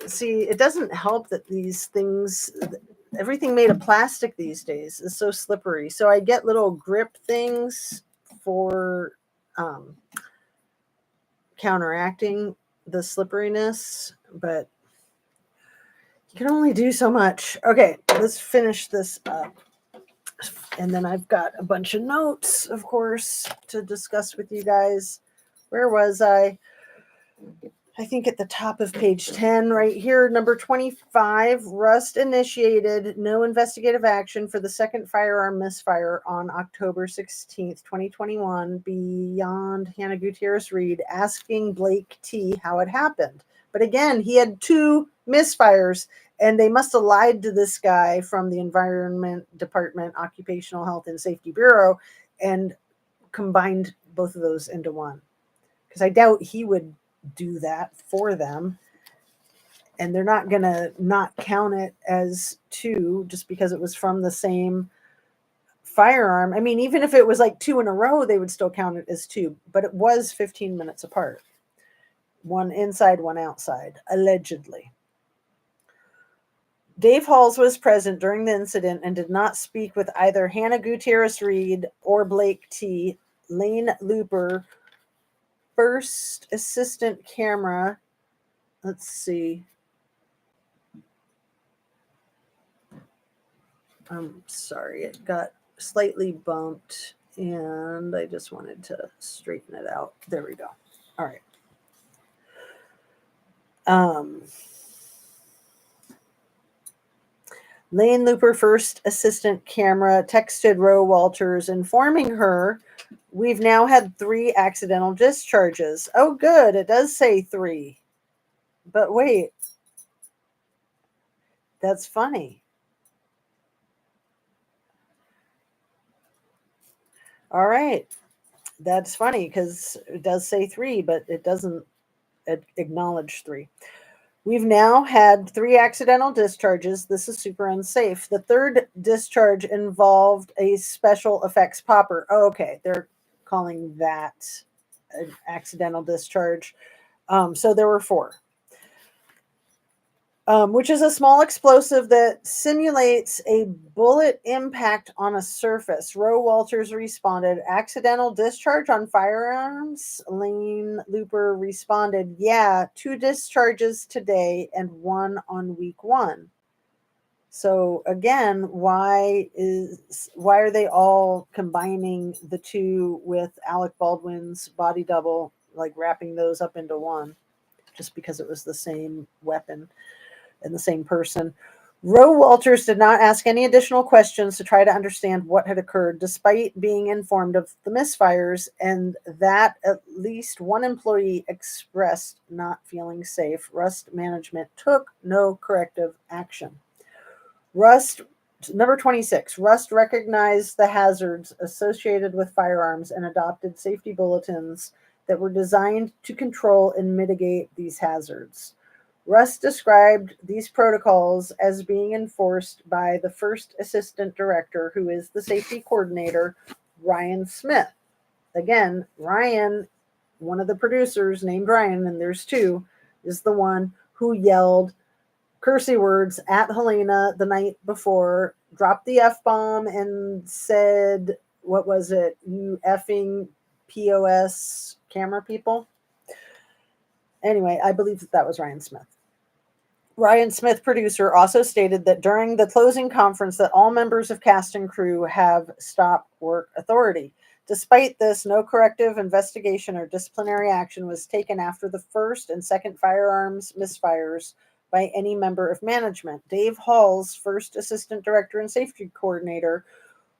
See, it doesn't help that these things, everything made of plastic these days is so slippery. So I get little grip things for counteracting the slipperiness, but you can only do so much. Okay, let's finish this up. And then I've got a bunch of notes, of course, to discuss with you guys. Where was I? I think at the top of page 10 right here, number 25, Rust initiated no investigative action for the second firearm misfire on October 16th, 2021, beyond Hannah Gutierrez-Reed asking Blake T. how it happened. But again, he had two misfires, and they must have lied to this guy from the Environment Department, Occupational Health and Safety Bureau, and combined both of those into one. Because I doubt he would do that for them, and they're not going to not count it as two just because it was from the same firearm. I mean, even if it was like two in a row, they would still count it as two, but it was 15 minutes apart. One inside, one outside, allegedly. Dave Halls was present during the incident and did not speak with either Hannah Gutierrez-Reed or Blake T. Lane Looper first assistant camera, let's see. I'm sorry, it got slightly bumped and I just wanted to straighten it out. There we go. All right. Lane Looper, first assistant camera, texted Roe Walters informing her, "We've now had 3 accidental discharges." Oh, good. It does say 3. But wait. That's funny. All right. That's funny because it does say 3, but it doesn't acknowledge 3. "We've now had 3 accidental discharges. This is super unsafe. The third discharge involved a special effects popper." Oh, okay. They're calling that an accidental discharge. So there were 4. Which is a small explosive that simulates a bullet impact on a surface. Roe Walters responded, "Accidental discharge on firearms?" Lane Looper responded, "Yeah, 2 discharges today and 1 on week 1. So again, why are they all combining the 2 with Alec Baldwin's body double, like wrapping those up into one, just because it was the same weapon and the same person? Roe Walters did not ask any additional questions to try to understand what had occurred, despite being informed of the misfires and that at least one employee expressed not feeling safe. Rust management took no corrective action. Number 26, Rust recognized the hazards associated with firearms and adopted safety bulletins that were designed to control and mitigate these hazards. Rust described these protocols as being enforced by the first assistant director, who is the safety coordinator, Ryan Smith. Again, Ryan, one of the producers named Ryan, and there's 2, is the one who yelled cursey words at Helena the night before, dropped the F-bomb and said, what was it? "You effing POS camera people." Anyway, I believe that was Ryan Smith. Ryan Smith, producer, also stated that during the closing conference that all members of cast and crew have stop work authority. Despite this, no corrective investigation or disciplinary action was taken after the first and second firearms misfires by any member of management. Dave Halls, first assistant director and safety coordinator,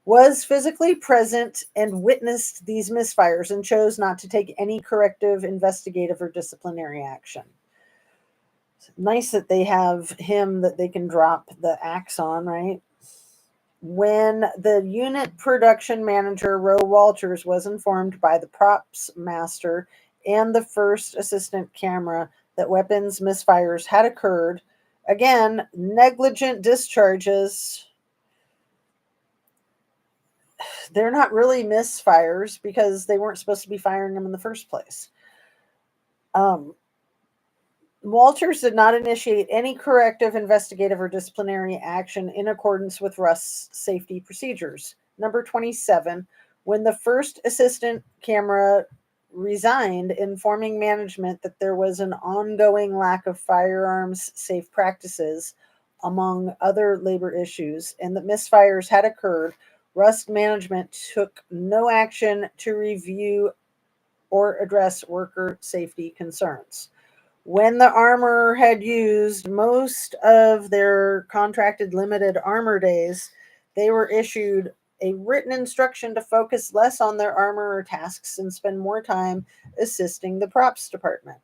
was physically present and witnessed these misfires and chose not to take any corrective, investigative, or disciplinary action. Nice that they have him that they can drop the axe on, right? When the unit production manager, Roe Walters, was informed by the props master and the first assistant camera that weapons misfires had occurred, again, negligent discharges, they're not really misfires because they weren't supposed to be firing them in the first place. Walters did not initiate any corrective, investigative, or disciplinary action in accordance with Rust's safety procedures. Number 27, when the first assistant camera resigned, informing management that there was an ongoing lack of firearms safe practices, among other labor issues, and that misfires had occurred, Rust management took no action to review or address worker safety concerns. When the armorer had used most of their contracted limited armor days, they were issued a written instruction to focus less on their armorer tasks and spend more time assisting the props department.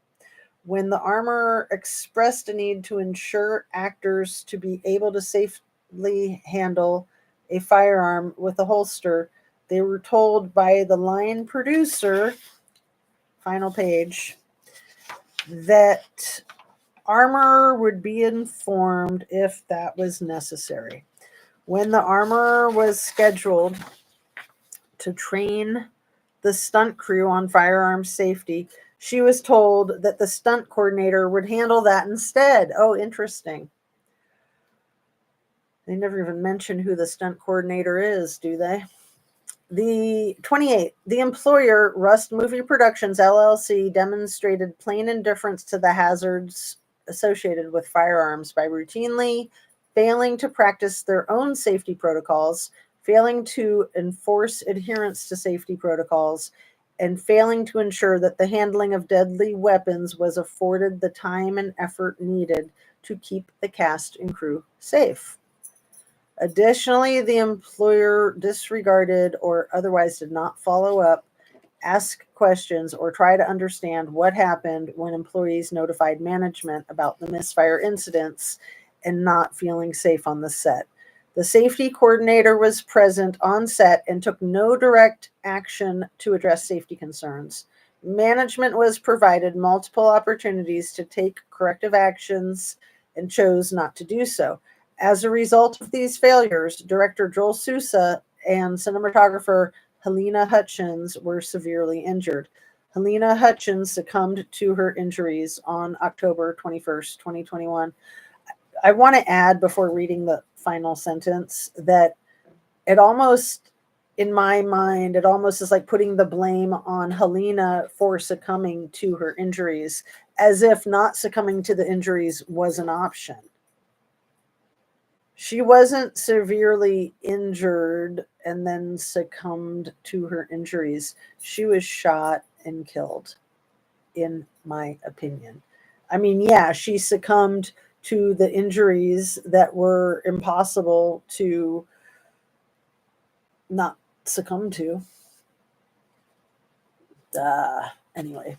When the armorer expressed a need to ensure actors to be able to safely handle a firearm with a holster, they were told by the line producer, final page, that armorer would be informed if that was necessary. When the armorer was scheduled to train the stunt crew on firearms safety, she was told that the stunt coordinator would handle that instead. Oh, interesting. They never even mention who the stunt coordinator is, do they? The 28th, the employer, Rust Movie Productions, LLC, demonstrated plain indifference to the hazards associated with firearms by routinely failing to practice their own safety protocols, failing to enforce adherence to safety protocols, and failing to ensure that the handling of deadly weapons was afforded the time and effort needed to keep the cast and crew safe. Additionally, the employer disregarded or otherwise did not follow up, ask questions, or try to understand what happened when employees notified management about the misfire incidents and not feeling safe on the set. The safety coordinator was present on set and took no direct action to address safety concerns. Management was provided multiple opportunities to take corrective actions and chose not to do so. As a result of these failures, director Joel Sousa and cinematographer Helena Hutchins were severely injured. Helena Hutchins succumbed to her injuries on October 21st, 2021. I want to add before reading the final sentence that it almost, in my mind, it almost is like putting the blame on Helena for succumbing to her injuries, as if not succumbing to the injuries was an option. She wasn't severely injured and then succumbed to her injuries. She was shot and killed, in my opinion. I mean, yeah, she succumbed to the injuries that were impossible to not succumb to. Anyway,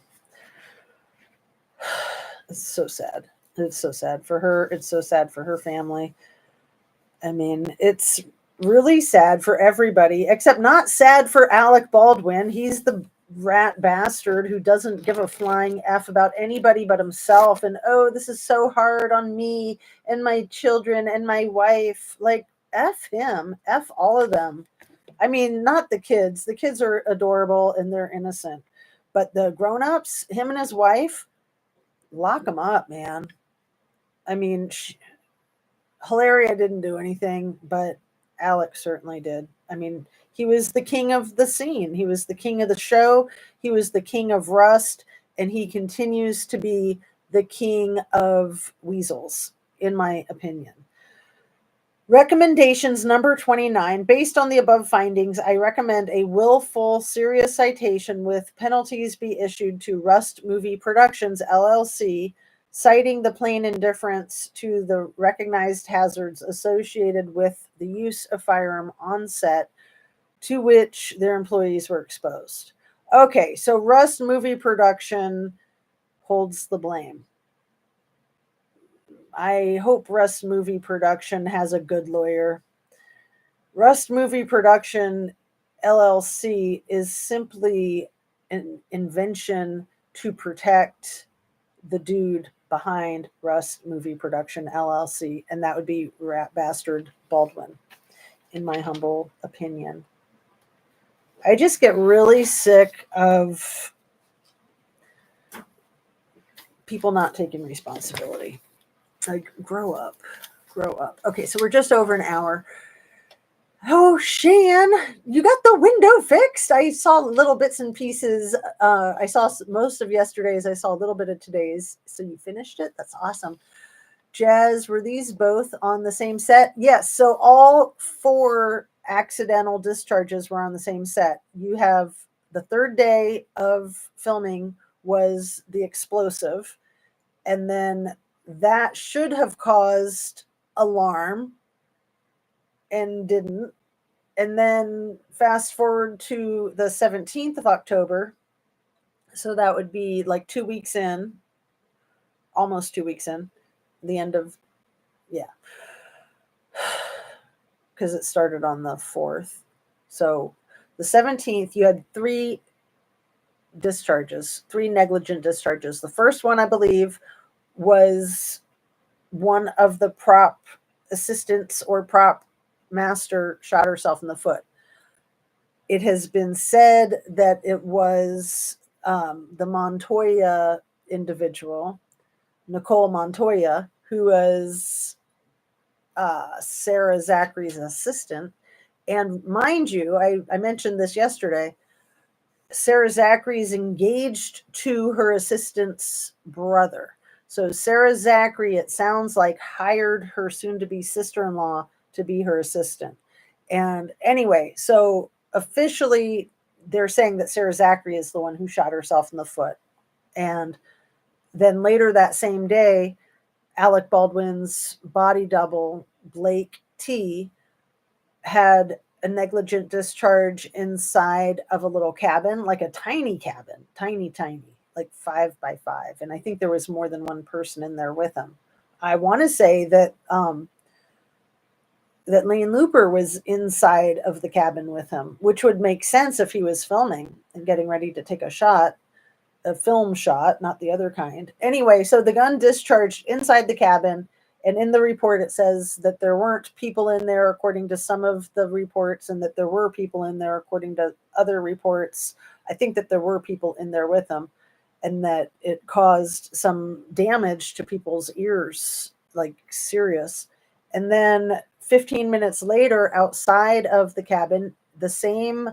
it's so sad. It's so sad for her. It's so sad for her family. I mean, it's really sad for everybody, except not sad for Alec Baldwin. He's the rat bastard who doesn't give a flying F about anybody but himself. And, oh, this is so hard on me and my children and my wife. Like, F him. F all of them. I mean, not the kids. The kids are adorable and they're innocent. But the grown-ups, him and his wife, lock them up, man. I mean, Hilaria didn't do anything, but Alex certainly did. I mean, he was the king of the scene. He was the king of the show. He was the king of Rust, and he continues to be the king of weasels, in my opinion. Recommendations number 29. Based on the above findings, I recommend a willful, serious citation with penalties be issued to Rust Movie Productions, LLC, citing the plain indifference to the recognized hazards associated with the use of firearm on set to which their employees were exposed. Okay, so Rust Movie Production holds the blame. I hope Rust Movie Production has a good lawyer. Rust Movie Production LLC is simply an invention to protect the dude behind Rust Movie Production LLC, and that would be Rat Bastard Baldwin, in my humble opinion. I just get really sick of people not taking responsibility. Like, grow up. Grow up. Okay, so we're just over an hour. Oh, Shan, you got the window fixed. I saw little bits and pieces. I saw most of yesterday's. I saw a little bit of today's. So you finished it? That's awesome. Jazz, were these both on the same set? Yes. So all 4 accidental discharges were on the same set. You have the 3rd day of filming was the explosive. And then that should have caused alarm and didn't. And then fast forward to the 17th of October. So that would be like 2 weeks in, almost 2 weeks in, the end of, yeah. Because it started on the 4th. So the 17th, you had 3 discharges, 3 negligent discharges. The first one, I believe, was one of the prop assistants or prop master shot herself in the foot. It has been said that it was the Montoya individual, Nicole Montoya, who was Sarah Zachary's assistant, And mind you, I mentioned this yesterday, Sarah Zachary is engaged to her assistant's brother. So Sarah Zachary, it sounds like, hired her soon-to-be sister-in-law to be her assistant. And anyway, so officially they're saying that Sarah Zachary is the one who shot herself in the foot. And then later that same day, Alec Baldwin's body double, Blake T, had a negligent discharge inside of a little cabin, like a tiny cabin, tiny, like 5 by 5. And I think there was more than one person in there with him. I want to say that that Lane Looper was inside of the cabin with him, which would make sense if he was filming and getting ready to take a shot, a film shot, not the other kind. Anyway, so the gun discharged inside the cabin. And in the report, it says that there weren't people in there, according to some of the reports, and that there were people in there, according to other reports. I think that there were people in there with him, and that it caused some damage to people's ears, like serious. And then 15 minutes later, outside of the cabin, the same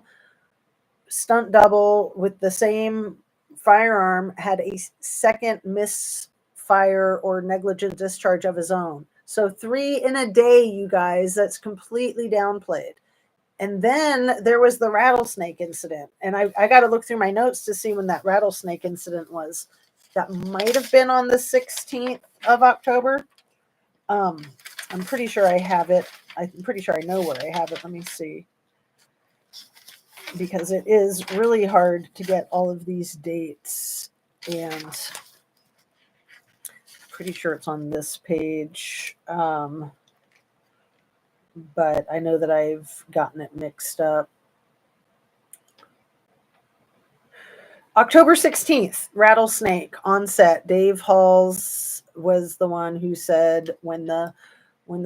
stunt double with the same firearm had a second misfire or negligent discharge of his own. So 3 in a day, you guys. That's completely downplayed. And then there was the rattlesnake incident. And I got to look through my notes to see when that rattlesnake incident was. That might have been on the 16th of October. I'm pretty sure I have it. I'm pretty sure I know where I have it. Let me see. Because it is really hard to get all of these dates. And pretty sure it's on this page. But I know that I've gotten it mixed up. October 16th, rattlesnake on set. Dave Halls was the one who said when the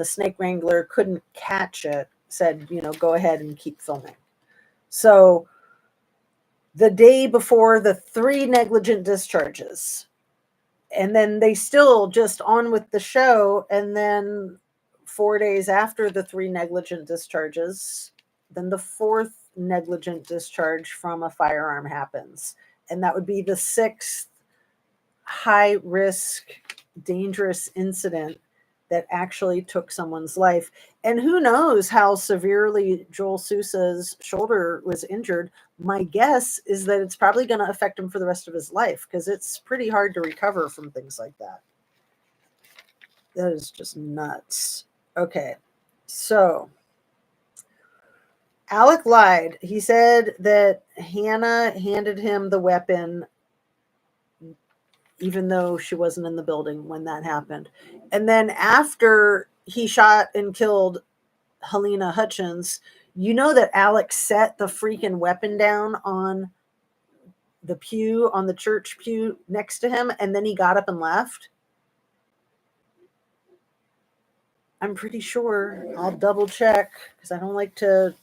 snake wrangler couldn't catch it, said, go ahead and keep filming. So the day before the 3 negligent discharges, and then they still just on with the show. And then 4 days after the 3 negligent discharges, then the 4th negligent discharge from a firearm happens. And that would be the 6th high risk, dangerous incident that actually took someone's life. And who knows how severely Joel Sousa's shoulder was injured. My guess is that it's probably going to affect him for the rest of his life, because it's pretty hard to recover from things like that. That is just nuts. Okay, so Alec lied. He said that Hannah handed him the weapon even though she wasn't in the building when that happened. And then after he shot and killed Helena Hutchins, that Alex set the freaking weapon down on the pew, on the church pew next to him, and then he got up and left. I'm pretty sure. I'll double check because I don't like to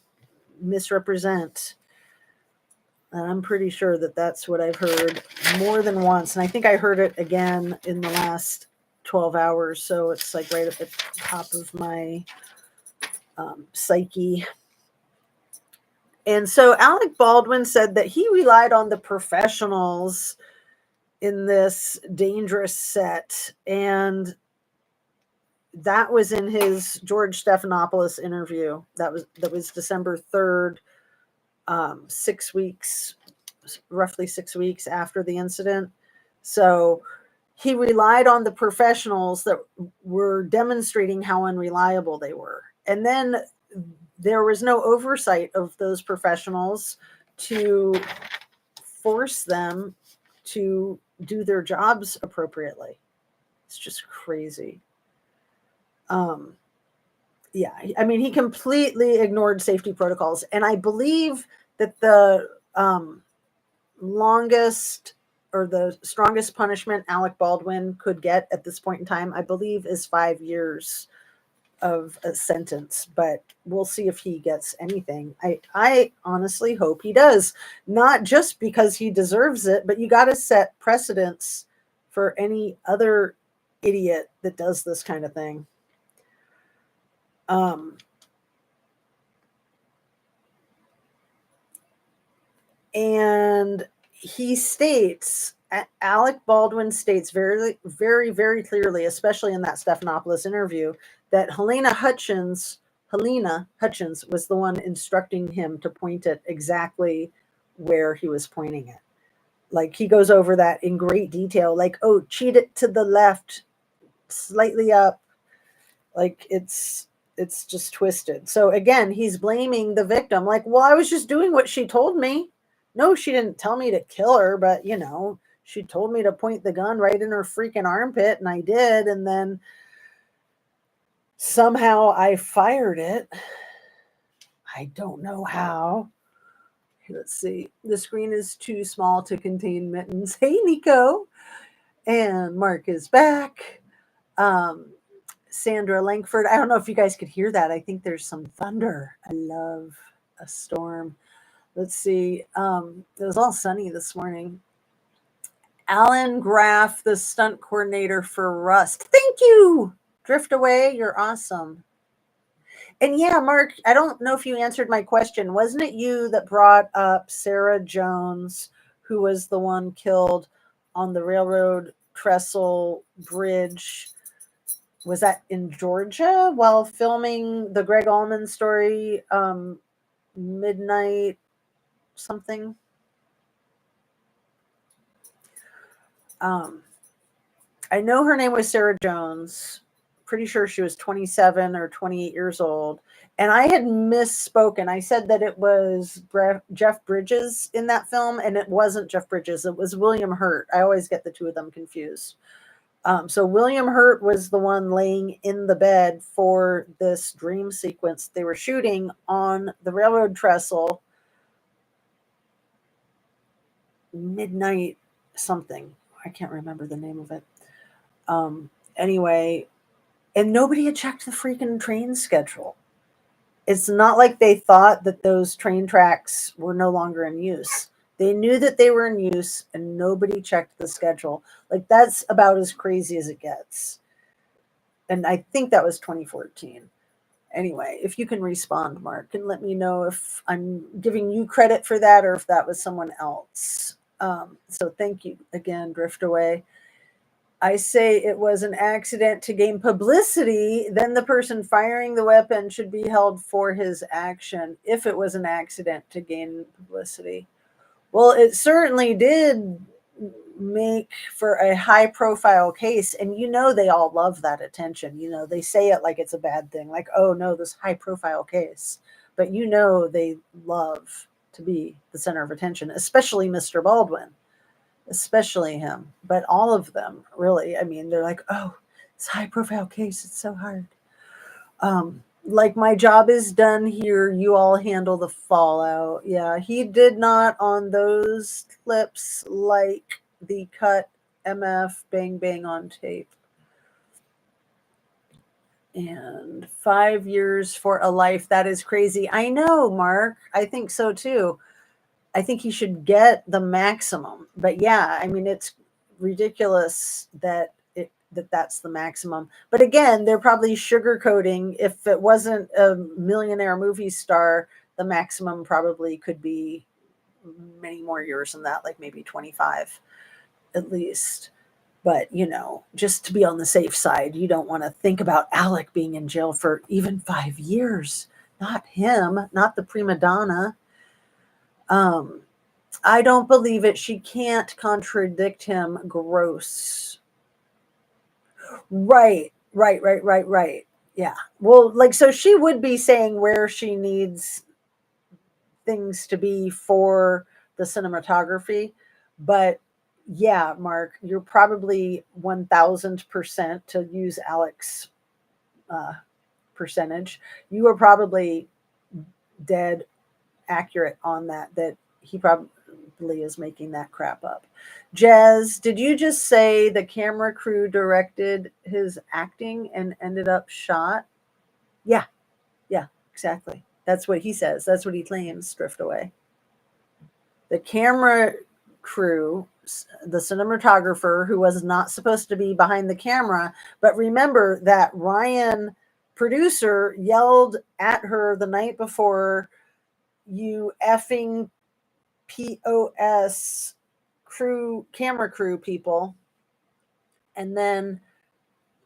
misrepresent. And I'm pretty sure that that's what I've heard more than once. And I think I heard it again in the last 12 hours. So it's like right at the top of my psyche. And so Alec Baldwin said that he relied on the professionals in this dangerous set. And that was in his George Stephanopoulos interview. That was December 3rd. 6 weeks, roughly 6 weeks after the incident. So he relied on the professionals that were demonstrating how unreliable they were. And then there was no oversight of those professionals to force them to do their jobs appropriately. It's just crazy. Yeah, I mean, he completely ignored safety protocols. And I believe that the longest or the strongest punishment Alec Baldwin could get at this point in time, I believe, is 5 years of a sentence. But we'll see if he gets anything. I honestly hope he does. Not just because he deserves it, but you got to set precedents for any other idiot that does this kind of thing. And he states, Alec Baldwin states very, very, very clearly, especially in that Stephanopoulos interview, that Helena Hutchins was the one instructing him to point it exactly where he was pointing it. Like, he goes over that in great detail, like, oh, cheat it to the left, slightly up. Like, it's just twisted. So again, he's blaming the victim. Like, well, I was just doing what she told me. No, she didn't tell me to kill her, but she told me to point the gun right in her freaking armpit, and I did, and then somehow I fired it. I don't know how. Let's see. The screen is too small to contain Mittens. Hey, Nico. And Mark is back. Sandra Langford. I don't know if you guys could hear that. I think there's some thunder. I love a storm. Let's see. It was all sunny this morning. Alan Graff, the stunt coordinator for Rust. Thank you. Drift Away. You're awesome. And yeah, Mark, I don't know if you answered my question. Wasn't it you that brought up Sarah Jones, who was the one killed on the railroad trestle bridge? Was that in Georgia while filming the Greg Allman story, Midnight something? I know her name was Sarah Jones. Pretty sure she was 27 or 28 years old. And I had misspoken. I said that it was Jeff Bridges in that film, and it wasn't Jeff Bridges. It was William Hurt. I always get the two of them confused. So William Hurt was the one laying in the bed for this dream sequence they were shooting on the railroad trestle, Midnight something. I can't remember the name of it. Anyway, and nobody had checked the freaking train schedule. It's not like they thought that those train tracks were no longer in use. They knew that they were in use, and nobody checked the schedule. Like, that's about as crazy as it gets. And I think that was 2014. Anyway, if you can respond, Mark, and let me know if I'm giving you credit for that or if that was someone else. So thank you again, Drift Away. I say it was an accident to gain publicity, then the person firing the weapon should be held for his action if it was an accident to gain publicity. Well, it certainly did make for a high profile case, and they all love that attention. They say it like it's a bad thing, like, oh no, this high profile case, but they love to be the center of attention, especially Mr. Baldwin. Especially him, but all of them, really. I mean, they're like, oh, it's a high profile case, it's so hard. Like, my job is done here, you all handle the fallout. Yeah, he did not on those clips like the cut MF bang bang on tape. And 5 years for a life, that is crazy. I know, Mark, I think so too. I think he should get the maximum. But yeah, I mean, it's ridiculous that that's the maximum. But again, they're probably sugarcoating. If it wasn't a millionaire movie star, the maximum probably could be many more years than that, like maybe 25 at least. But, just to be on the safe side, you don't want to think about Alec being in jail for even 5 years. Not him, not the prima donna. I don't believe it. She can't contradict him. Gross. Right. Yeah. Well, like, so she would be saying where she needs things to be for the cinematography. But yeah, Mark, you're probably 1000%, to use Alec's percentage. You are probably dead accurate on that he probably is making that crap up. Jez, did you just say the camera crew directed his acting and ended up shot? Yeah, exactly. That's what he says. That's what he claims, Drift Away. The camera crew, the cinematographer, who was not supposed to be behind the camera, but remember that Ryan, producer, yelled at her the night before, you effing POS camera crew people. And then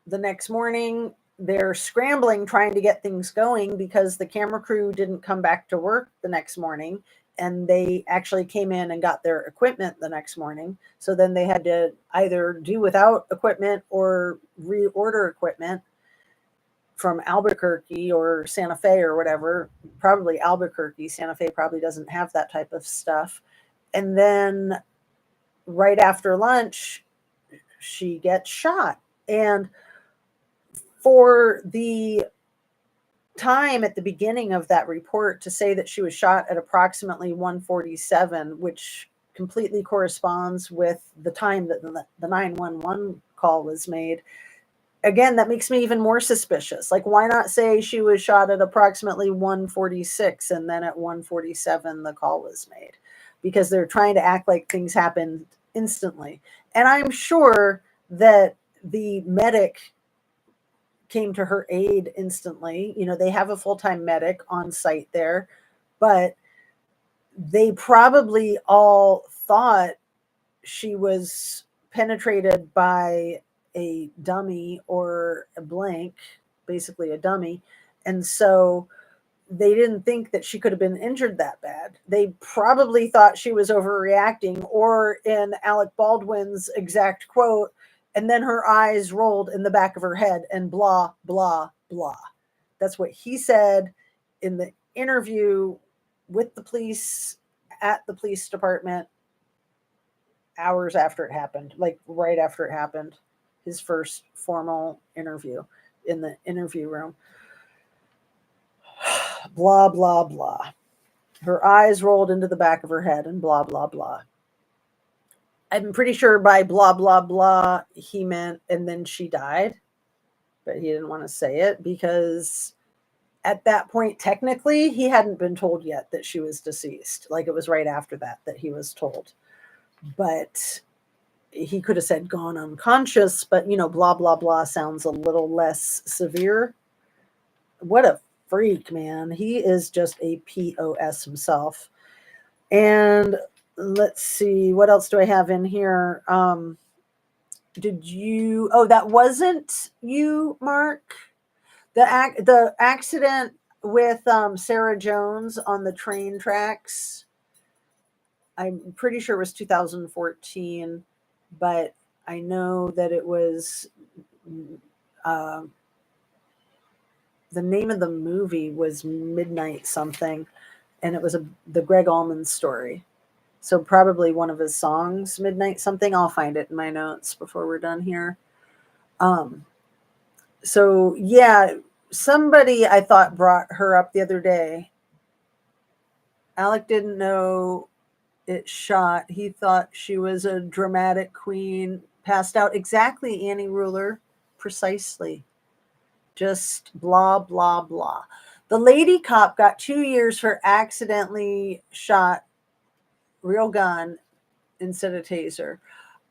the next morning, they're scrambling, trying to get things going because the camera crew didn't come back to work the next morning. And they actually came in and got their equipment the next morning. So then they had to either do without equipment or reorder equipment from Albuquerque or Santa Fe or whatever. Probably Albuquerque. Santa Fe probably doesn't have that type of stuff. And then right after lunch, she gets shot. And for the time at the beginning of that report to say that she was shot at approximately 1:47, which completely corresponds with the time that the 911 call was made. Again, that makes me even more suspicious. Like, why not say she was shot at approximately 1:46 and then at 1:47 the call was made? Because they're trying to act like things happened instantly. And I'm sure that the medic came to her aid instantly. You know, they have a full-time medic on site there, but they probably all thought she was penetrated by a dummy or a blank, basically a dummy. And so they didn't think that she could have been injured that bad. They probably thought she was overreacting, or in Alec Baldwin's exact quote, and then her eyes rolled in the back of her head and blah, blah, blah. That's what he said in the interview with the police at the police department hours after it happened, like right after it happened, his first formal interview in the interview room. Blah, blah, blah. Her eyes rolled into the back of her head and blah, blah, blah. I'm pretty sure by blah, blah, blah, he meant, and then she died. But he didn't want to say it because at that point, technically, he hadn't been told yet that she was deceased. Like, it was right after that he was told. But he could have said gone unconscious, but, you know, blah, blah, blah sounds a little less severe. What a freak, man. He is just a POS himself. And let's see, what else do I have in here? That wasn't you, Mark? The accident with Sarah Jones on the train tracks. I'm pretty sure it was 2014, but I know that it was the name of the movie was Midnight something, and it was the Greg Allman story. So probably one of his songs, Midnight something. I'll find it in my notes before we're done here. So yeah, somebody I thought brought her up the other day. Alec didn't know it shot. He thought she was a dramatic queen, passed out. Exactly, Annie Ruler. Precisely. Just blah, blah, blah. The lady cop got 2 years for accidentally shot real gun instead of taser.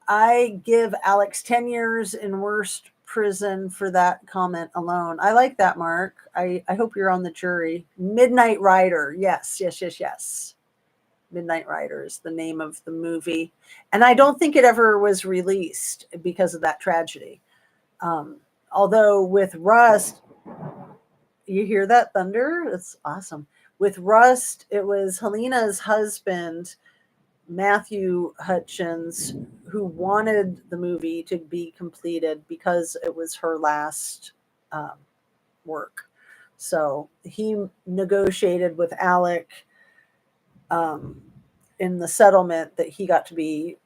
I give Alex 10 years in worst prison for that comment alone. I like that, Mark. I hope you're on the jury. Midnight Rider. Yes. Midnight Rider is the name of the movie. And I don't think it ever was released because of that tragedy. Although with Rust, you hear that thunder? It's awesome. With Rust, it was Helena's husband, Matthew Hutchins, who wanted the movie to be completed because it was her last work. So he negotiated with Alec in the settlement that he got to be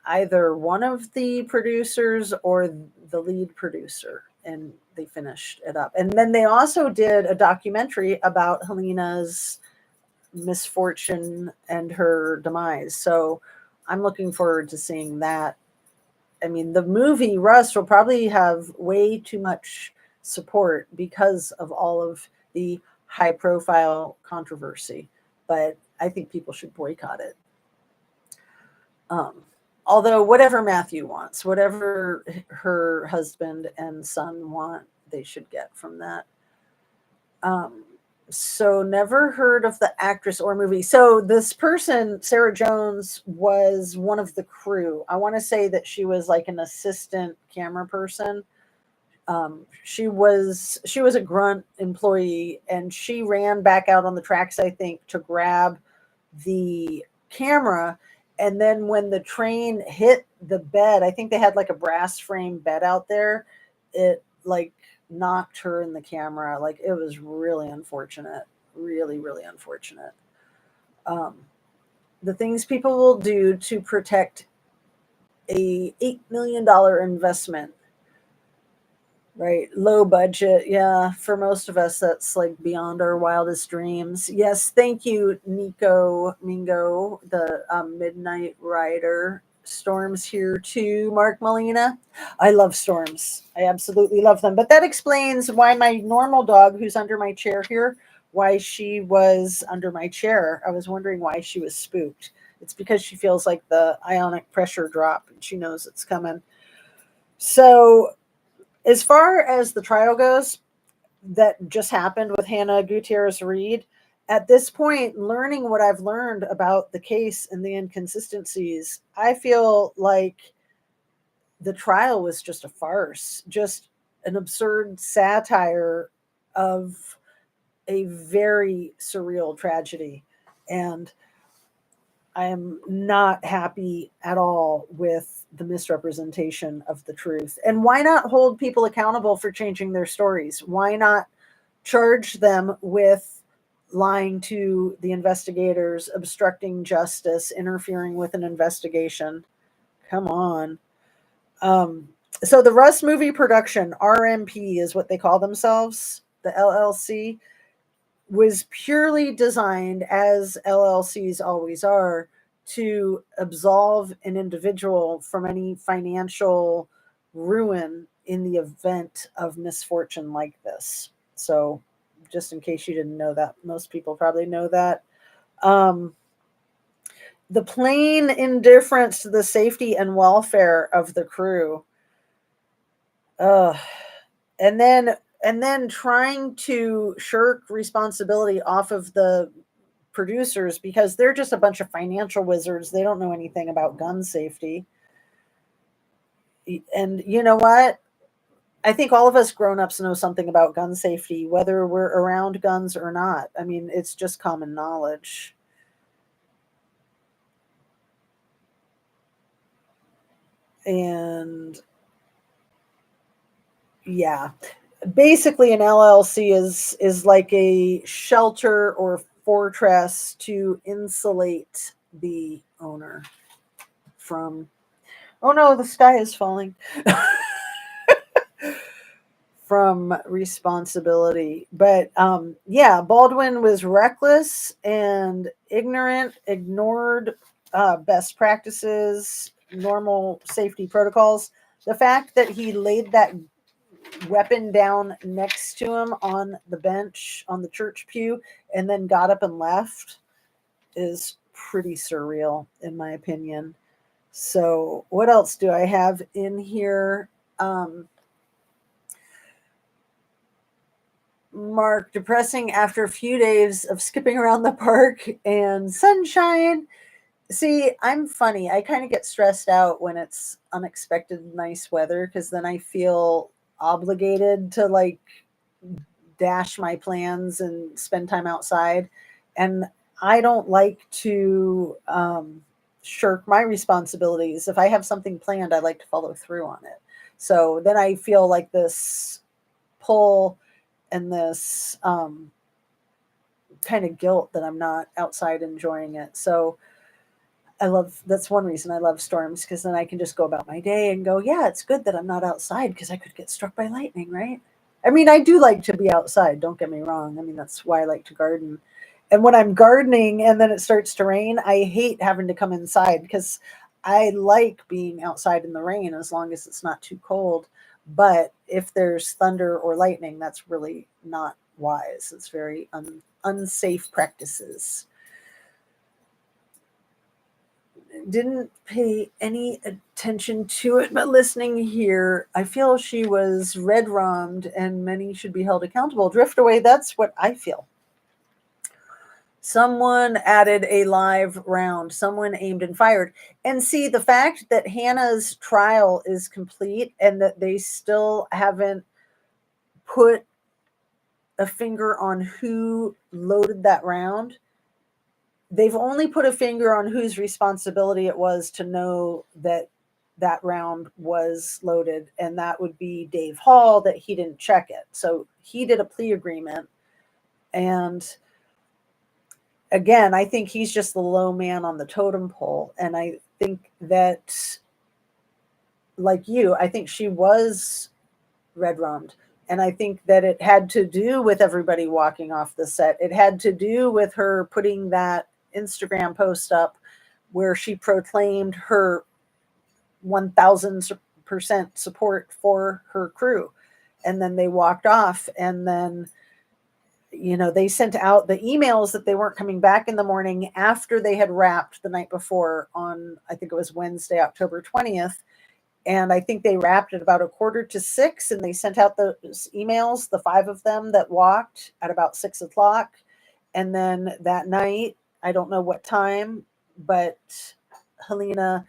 either one of the producers or the lead producer, and they finished it up. And then they also did a documentary about Helena's misfortune and her demise. So I'm looking forward to seeing that. I mean, the movie Rust will probably have way too much support because of all of the high profile controversy, but I think people should boycott it. Although whatever Matthew wants, whatever her husband and son want, they should get from that. So never heard of the actress or movie. So this person, Sarah Jones, was one of the crew. I want to say that she was like an assistant camera person. She was a grunt employee, and she ran back out on the tracks, I think, to grab the camera. And then when the train hit the bed, I think they had like a brass frame bed out there. It like knocked her in the camera. Like it was really unfortunate, really, really unfortunate. Um, the things people will do to protect a $8 million investment. Right. Low budget. Yeah. For most of us, that's like beyond our wildest dreams. Yes. Thank you, Nico Mingo, the Midnight Rider. Storms here too, Mark Molina. I love storms. I absolutely love them. But that explains why my normal dog, who's under my chair here, why she was under my chair. I was wondering why she was spooked. It's because she feels like the ionic pressure drop and she knows it's coming. So, as far as the trial goes, that just happened with Hannah Gutierrez Reed, at this point, learning what I've learned about the case and the inconsistencies, I feel like the trial was just a farce, just an absurd satire of a very surreal tragedy. And I am not happy at all with the misrepresentation of the truth. And why not hold people accountable for changing their stories? Why not charge them with lying to the investigators, obstructing justice, interfering with an investigation? Come on. So the Russ Movie Production, RMP is what they call themselves, the LLC, was purely designed, as LLCs always are, to absolve an individual from any financial ruin in the event of misfortune like this. So, just in case you didn't know that, most people probably know that. Um, the plain indifference to the safety and welfare of the crew. Ugh. And then trying to shirk responsibility off of the producers because they're just a bunch of financial wizards. They don't know anything about gun safety. And you know what? I think all of us grown-ups know something about gun safety, whether we're around guns or not. I mean, it's just common knowledge. And yeah, basically an LLC is like a shelter or fortress to insulate the owner from, oh no, the sky is falling, from responsibility. But yeah, Baldwin was reckless and ignorant, ignored best practices, normal safety protocols. The fact that he laid that weapon down next to him on the bench on the church pew and then got up and left is pretty surreal, in my opinion. So, what else do I have in here? Mark, depressing after a few days of skipping around the park and sunshine. See, I'm funny. I kind of get stressed out when it's unexpected nice weather because then I feel obligated to like dash my plans and spend time outside. And I don't like to shirk my responsibilities. If I have something planned, I like to follow through on it. So then I feel like this pull and this kind of guilt that I'm not outside enjoying it. So that's one reason I love storms, because then I can just go about my day and go, yeah, it's good that I'm not outside because I could get struck by lightning, right? I mean, I do like to be outside, don't get me wrong. I mean, that's why I like to garden. And when I'm gardening and then it starts to rain, I hate having to come inside because I like being outside in the rain as long as it's not too cold. But if there's thunder or lightning, that's really not wise. It's very unsafe practices. Didn't pay any attention to it, but listening here, I feel she was red rommed and many should be held accountable. Drift away, that's what I feel. Someone added a live round. Someone aimed and fired. And see, the fact that Hannah's trial is complete and that they still haven't put a finger on who loaded that round, they've only put a finger on whose responsibility it was to know that that round was loaded, and that would be Dave Hall, that he didn't check it. So he did a plea agreement, and again, I think he's just the low man on the totem pole. And I think that, like you, I think she was red rummed. And I think that it had to do with everybody walking off the set. It had to do with her putting that Instagram post up where she proclaimed her 1000% support for her crew. And then they walked off, and then they sent out the emails that they weren't coming back in the morning after they had wrapped the night before on, I think it was Wednesday, October 20th. And I think they wrapped at about 5:45, and they sent out those emails, the 5 of them that walked, at about 6:00. And then that night, I don't know what time, but Helena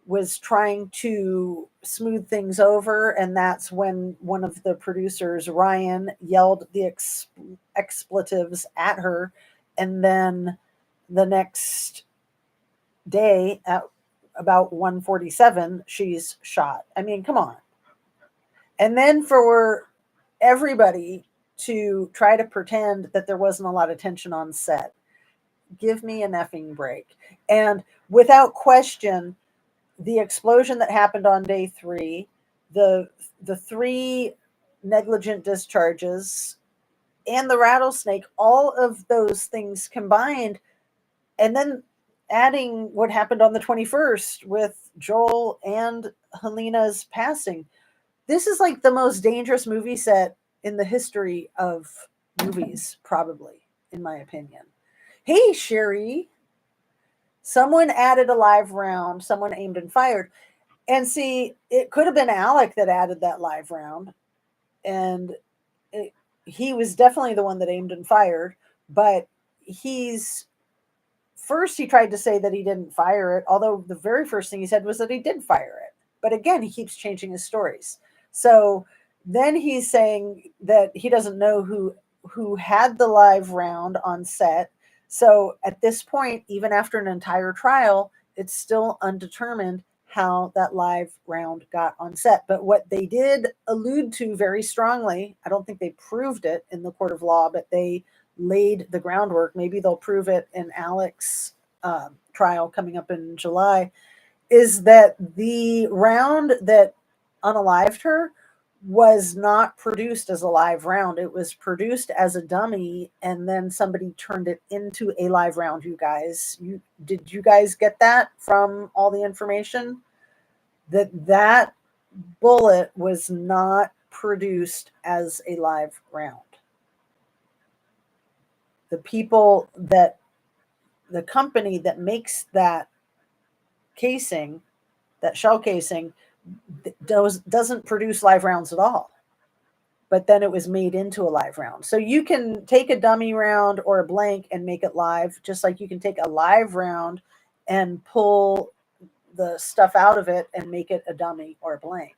was trying to smooth things over, and that's when one of the producers, Ryan, yelled the expletives at her. And then the next day at about 1:47, she's shot. I mean, come on. And then for everybody to try to pretend that there wasn't a lot of tension on set, give me an effing break. And without question, the explosion that happened on day 3, the 3 negligent discharges, and the rattlesnake, all of those things combined, and then adding what happened on the 21st with Joel and Helena's passing. This is like the most dangerous movie set in the history of movies, probably, in my opinion. Hey, Sherry. Someone added a live round. Someone aimed and fired. And see, it could have been Alec that added that live round. And he was definitely the one that aimed and fired. But first he tried to say that he didn't fire it, although the very first thing he said was that he did fire it. But again, he keeps changing his stories. So then he's saying that he doesn't know who had the live round on set. So at this point, even after an entire trial, it's still undetermined how that live round got on set. But what they did allude to very strongly, I don't think they proved it in the court of law, but they laid the groundwork. Maybe they'll prove it in Alec's trial coming up in July, is that the round that unalived her was not produced as a live round. It was produced as a dummy, and then somebody turned it into a live round. You guys, did you guys get that from all the information? That bullet was not produced as a live round. The company that makes that casing, that shell casing, doesn't produce live rounds at all. But then it was made into a live round. So you can take a dummy round or a blank and make it live, just like you can take a live round and pull the stuff out of it and make it a dummy or a blank.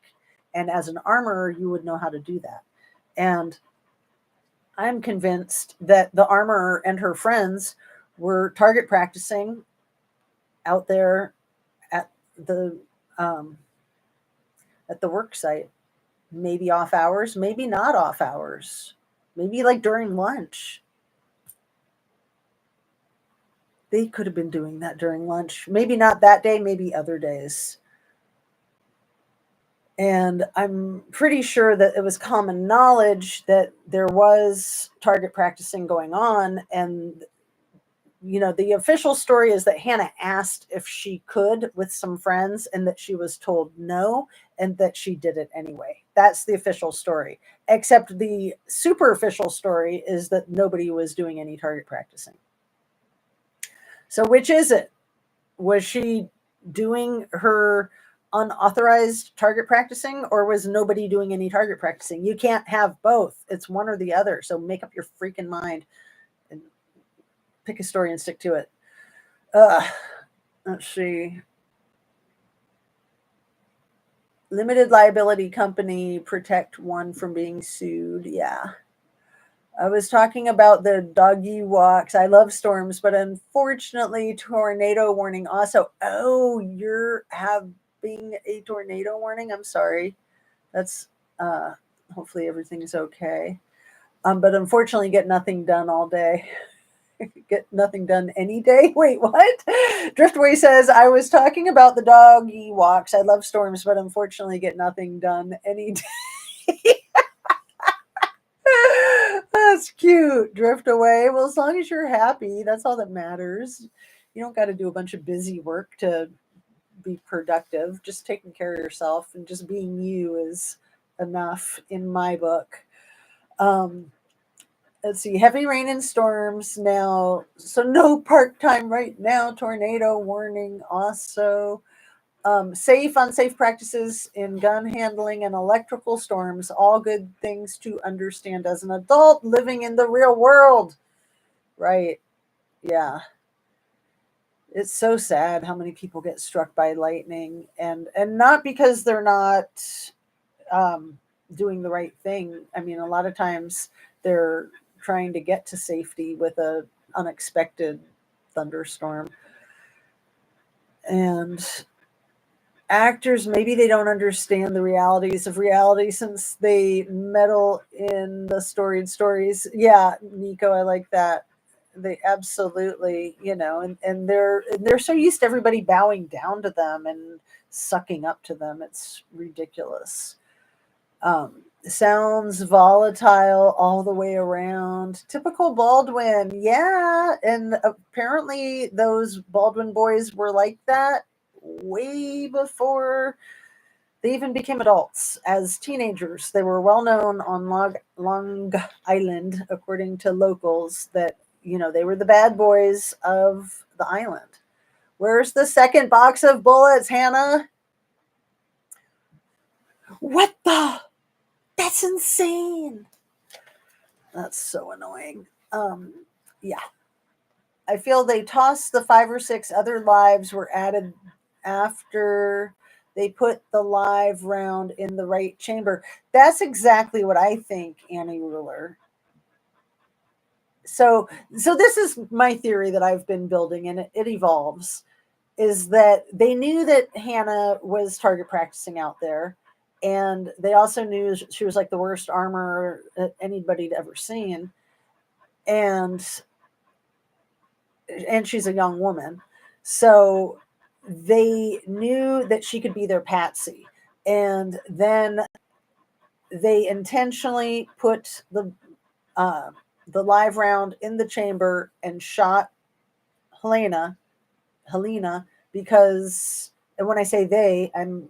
And as an armorer, you would know how to do that. And I'm convinced that the armorer and her friends were target practicing out there at the work site, maybe off hours, maybe not off hours, maybe like during lunch. They could have been doing that during lunch. Maybe not that day, maybe other days. And I'm pretty sure that it was common knowledge that there was target practicing going on. And, the official story is that Hannah asked if she could with some friends, and that she was told no, and that she did it anyway. That's the official story. Except the super official story is that nobody was doing any target practicing. So which is it? Was she doing her unauthorized target practicing, or was nobody doing any target practicing? You can't have both. It's one or the other. So make up your freaking mind and pick a story and stick to it. Let's see. Limited liability company protect one from being sued. Yeah. I was talking about the doggy walks. I love storms, but unfortunately, tornado warning also. Oh, you're having a tornado warning? I'm sorry. That's hopefully everything's okay. But unfortunately, get nothing done all day. Get nothing done any day. Wait, what? Driftway says, I was talking about the doggy walks. I love storms, but unfortunately, get nothing done any day. That's cute. Drift away. Well, as long as you're happy, that's all that matters. You don't got to do a bunch of busy work to be productive. Just taking care of yourself and just being you is enough in my book. Um, let's see. Heavy rain and storms now. So no park time right now. Tornado warning also. Safe, unsafe practices in gun handling and electrical storms, all good things to understand as an adult living in the real world. Right. Yeah. It's so sad how many people get struck by lightning and not because they're not um, doing the right thing. I mean, a lot of times they're trying to get to safety with a unexpected thunderstorm. And actors, maybe they don't understand the realities of reality since they meddle in the storied stories. Yeah, Nico, I like that. They absolutely, and they're so used to everybody bowing down to them and sucking up to them. It's ridiculous. Sounds volatile all the way around. Typical Baldwin. Yeah, and apparently those Baldwin boys were like that way before they even became adults. As teenagers, they were well known on Long Island, according to locals, that, they were the bad boys of the island. Where's the second box of bullets, Hannah? What the? That's insane. That's so annoying. Yeah. I feel they tossed the 5 or 6 other lives were added after they put the live round in the right chamber. That's exactly what I think, Annie Ruler. So this is my theory that I've been building, and it evolves. Is that they knew that Hannah was target practicing out there, and they also knew she was like the worst armor that anybody'd ever seen, and she's a young woman, so they knew that she could be their patsy, and then they intentionally put the live round in the chamber and shot Helena Helena because, and when I say they, I'm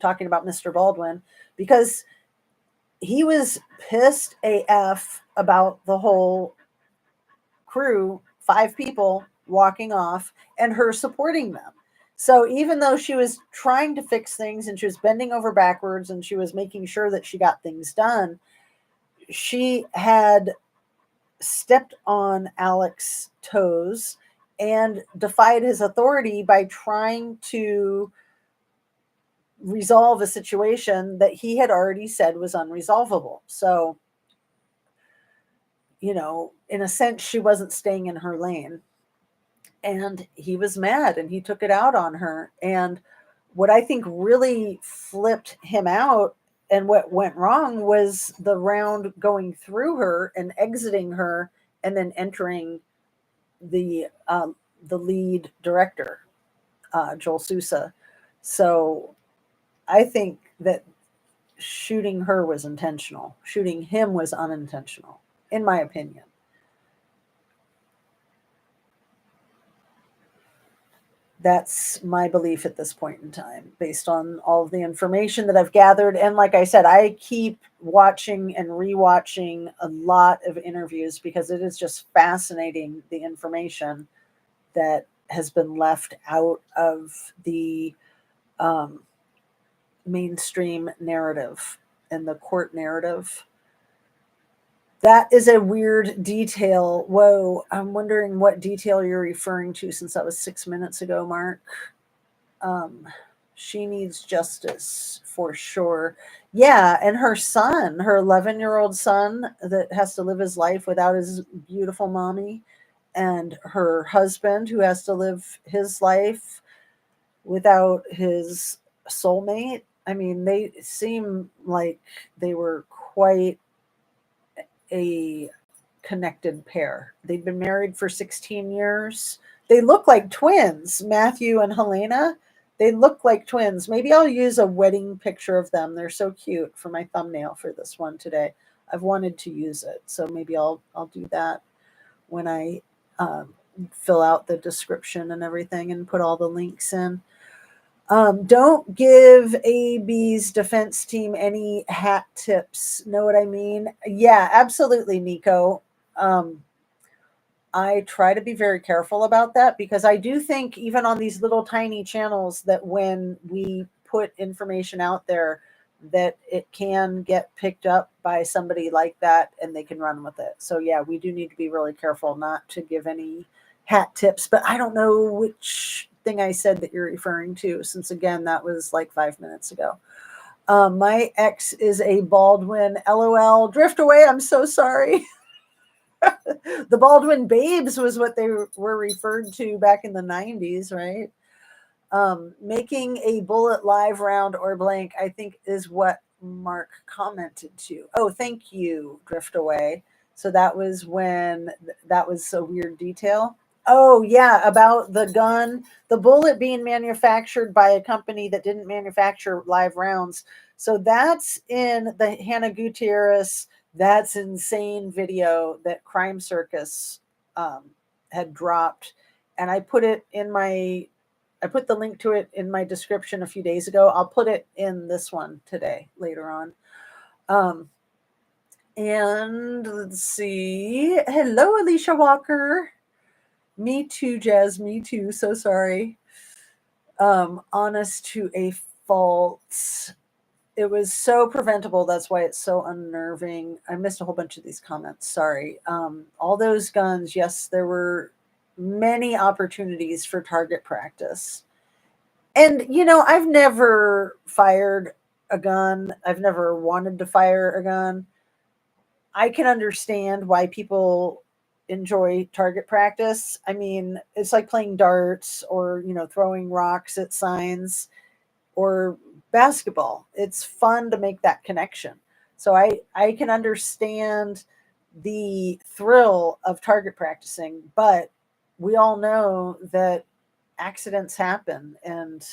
talking about Mr. Baldwin, because he was pissed AF about the whole crew, 5 people walking off and her supporting them. So even though she was trying to fix things and she was bending over backwards and she was making sure that she got things done, she had stepped on Alex's toes and defied his authority by trying to resolve a situation that he had already said was unresolvable. So, in a sense, she wasn't staying in her lane. And he was mad and he took it out on her. And what I think really flipped him out and what went wrong was the round going through her and exiting her and then entering the lead director, Joel Sousa. So I think that shooting her was intentional. Shooting him was unintentional, in my opinion. That's my belief at this point in time, based on all of the information that I've gathered. And like I said, I keep watching and rewatching a lot of interviews because it is just fascinating, the information that has been left out of the mainstream narrative and the court narrative. That is a weird detail. Whoa, I'm wondering what detail you're referring to since that was 6 minutes ago, Mark. Um, she needs justice for sure. Yeah, and her son, her 11-year-old son that has to live his life without his beautiful mommy, and her husband who has to live his life without his soulmate. I mean, they seem like they were quite a connected pair. They'd been married for 16 years. They look like twins, Matthew and Helena. They look like twins. Maybe I'll use a wedding picture of them. They're so cute for my thumbnail for this one today. I've wanted to use it, so maybe I'll do that when I um, fill out the description and everything and put all the links in. Don't give AB's defense team any hat tips. Know what I mean? Yeah, absolutely, Nico. Um, I try to be very careful about that because I do think, even on these little tiny channels, that when we put information out there, that it can get picked up by somebody like that and they can run with it. So, yeah, we do need to be really careful not to give any hat tips. But I don't know which thing I said that you're referring to, since, again, that was like 5 minutes ago. My ex is a Baldwin. LOL. Drift away. I'm so sorry. The Baldwin Babes was what they were referred to back in the 90s, right? Making a bullet live round or blank, I think, is what Mark commented to. Oh, thank you, Drift Away. So that was when that was a weird detail. Oh, yeah, about the gun, the bullet being manufactured by a company that didn't manufacture live rounds. So that's in the Hannah Gutierrez That's Insane video that Crime Circus um, had dropped. And I put the link to it in my description a few days ago. I'll put it in this one today, later on. Um, and let's see. Hello, Alicia Walker. Me too, Jazz. Me too. So sorry. Honest to a fault. It was so preventable. That's why it's so unnerving. I missed a whole bunch of these comments. Sorry. All those guns. Yes, there were many opportunities for target practice. And, I've never fired a gun. I've never wanted to fire a gun. I can understand why people enjoy target practice. I mean, it's like playing darts or, throwing rocks at signs or basketball. It's fun to make that connection. So I can understand the thrill of target practicing, but we all know that accidents happen, and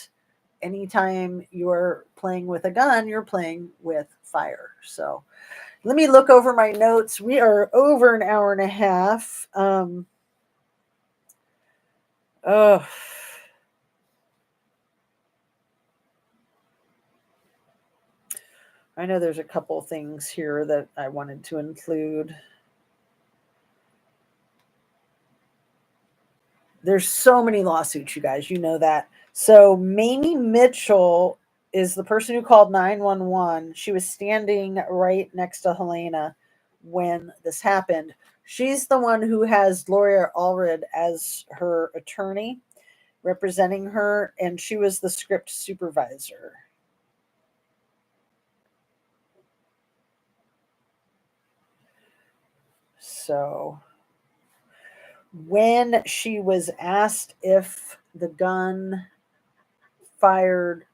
anytime you're playing with a gun, you're playing with fire. So let me look over my notes. We are over an hour and a half. Oh, I know there's a couple things here that I wanted to include. There's so many lawsuits, you guys. You know that. So Mamie Mitchell is the person who called 911. She was standing right next to Helena when this happened. She's the one who has Gloria Allred as her attorney representing her, and she was the script supervisor. So when she was asked if the gun fired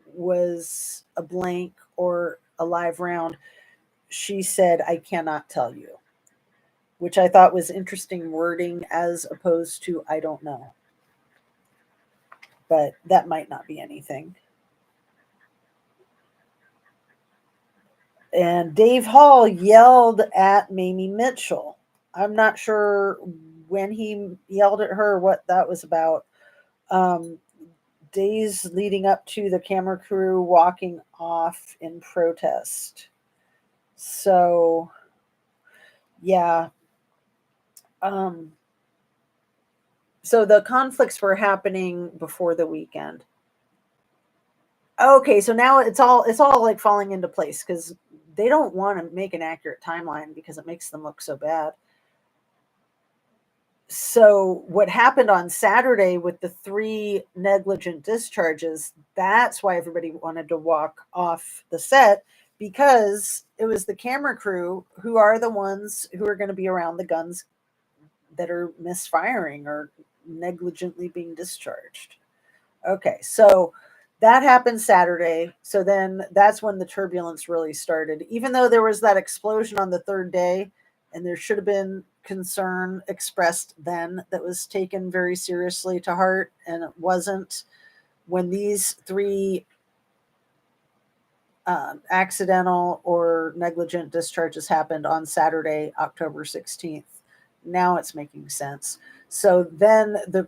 was a blank or a live round, she said, "I cannot tell you," which I thought was interesting wording as opposed to "I don't know." But that might not be anything. And Dave Hall yelled at Mamie Mitchell. I'm not sure when he yelled at her, what that was about. Days leading up to the camera crew walking off in protest. So, yeah. So the conflicts were happening before the weekend. Okay, so now it's all like falling into place because they don't want to make an accurate timeline because it makes them look so bad. So what happened on Saturday with the 3 negligent discharges, that's why everybody wanted to walk off the set, because it was the camera crew who are the ones who are going to be around the guns that are misfiring or negligently being discharged. Okay, so that happened Saturday. So then that's when the turbulence really started. Even though there was that explosion on the 3rd day, and there should have been concern expressed then that was taken very seriously to heart, and it wasn't. When these 3 accidental or negligent discharges happened on Saturday, October 16th, now it's making sense. So then the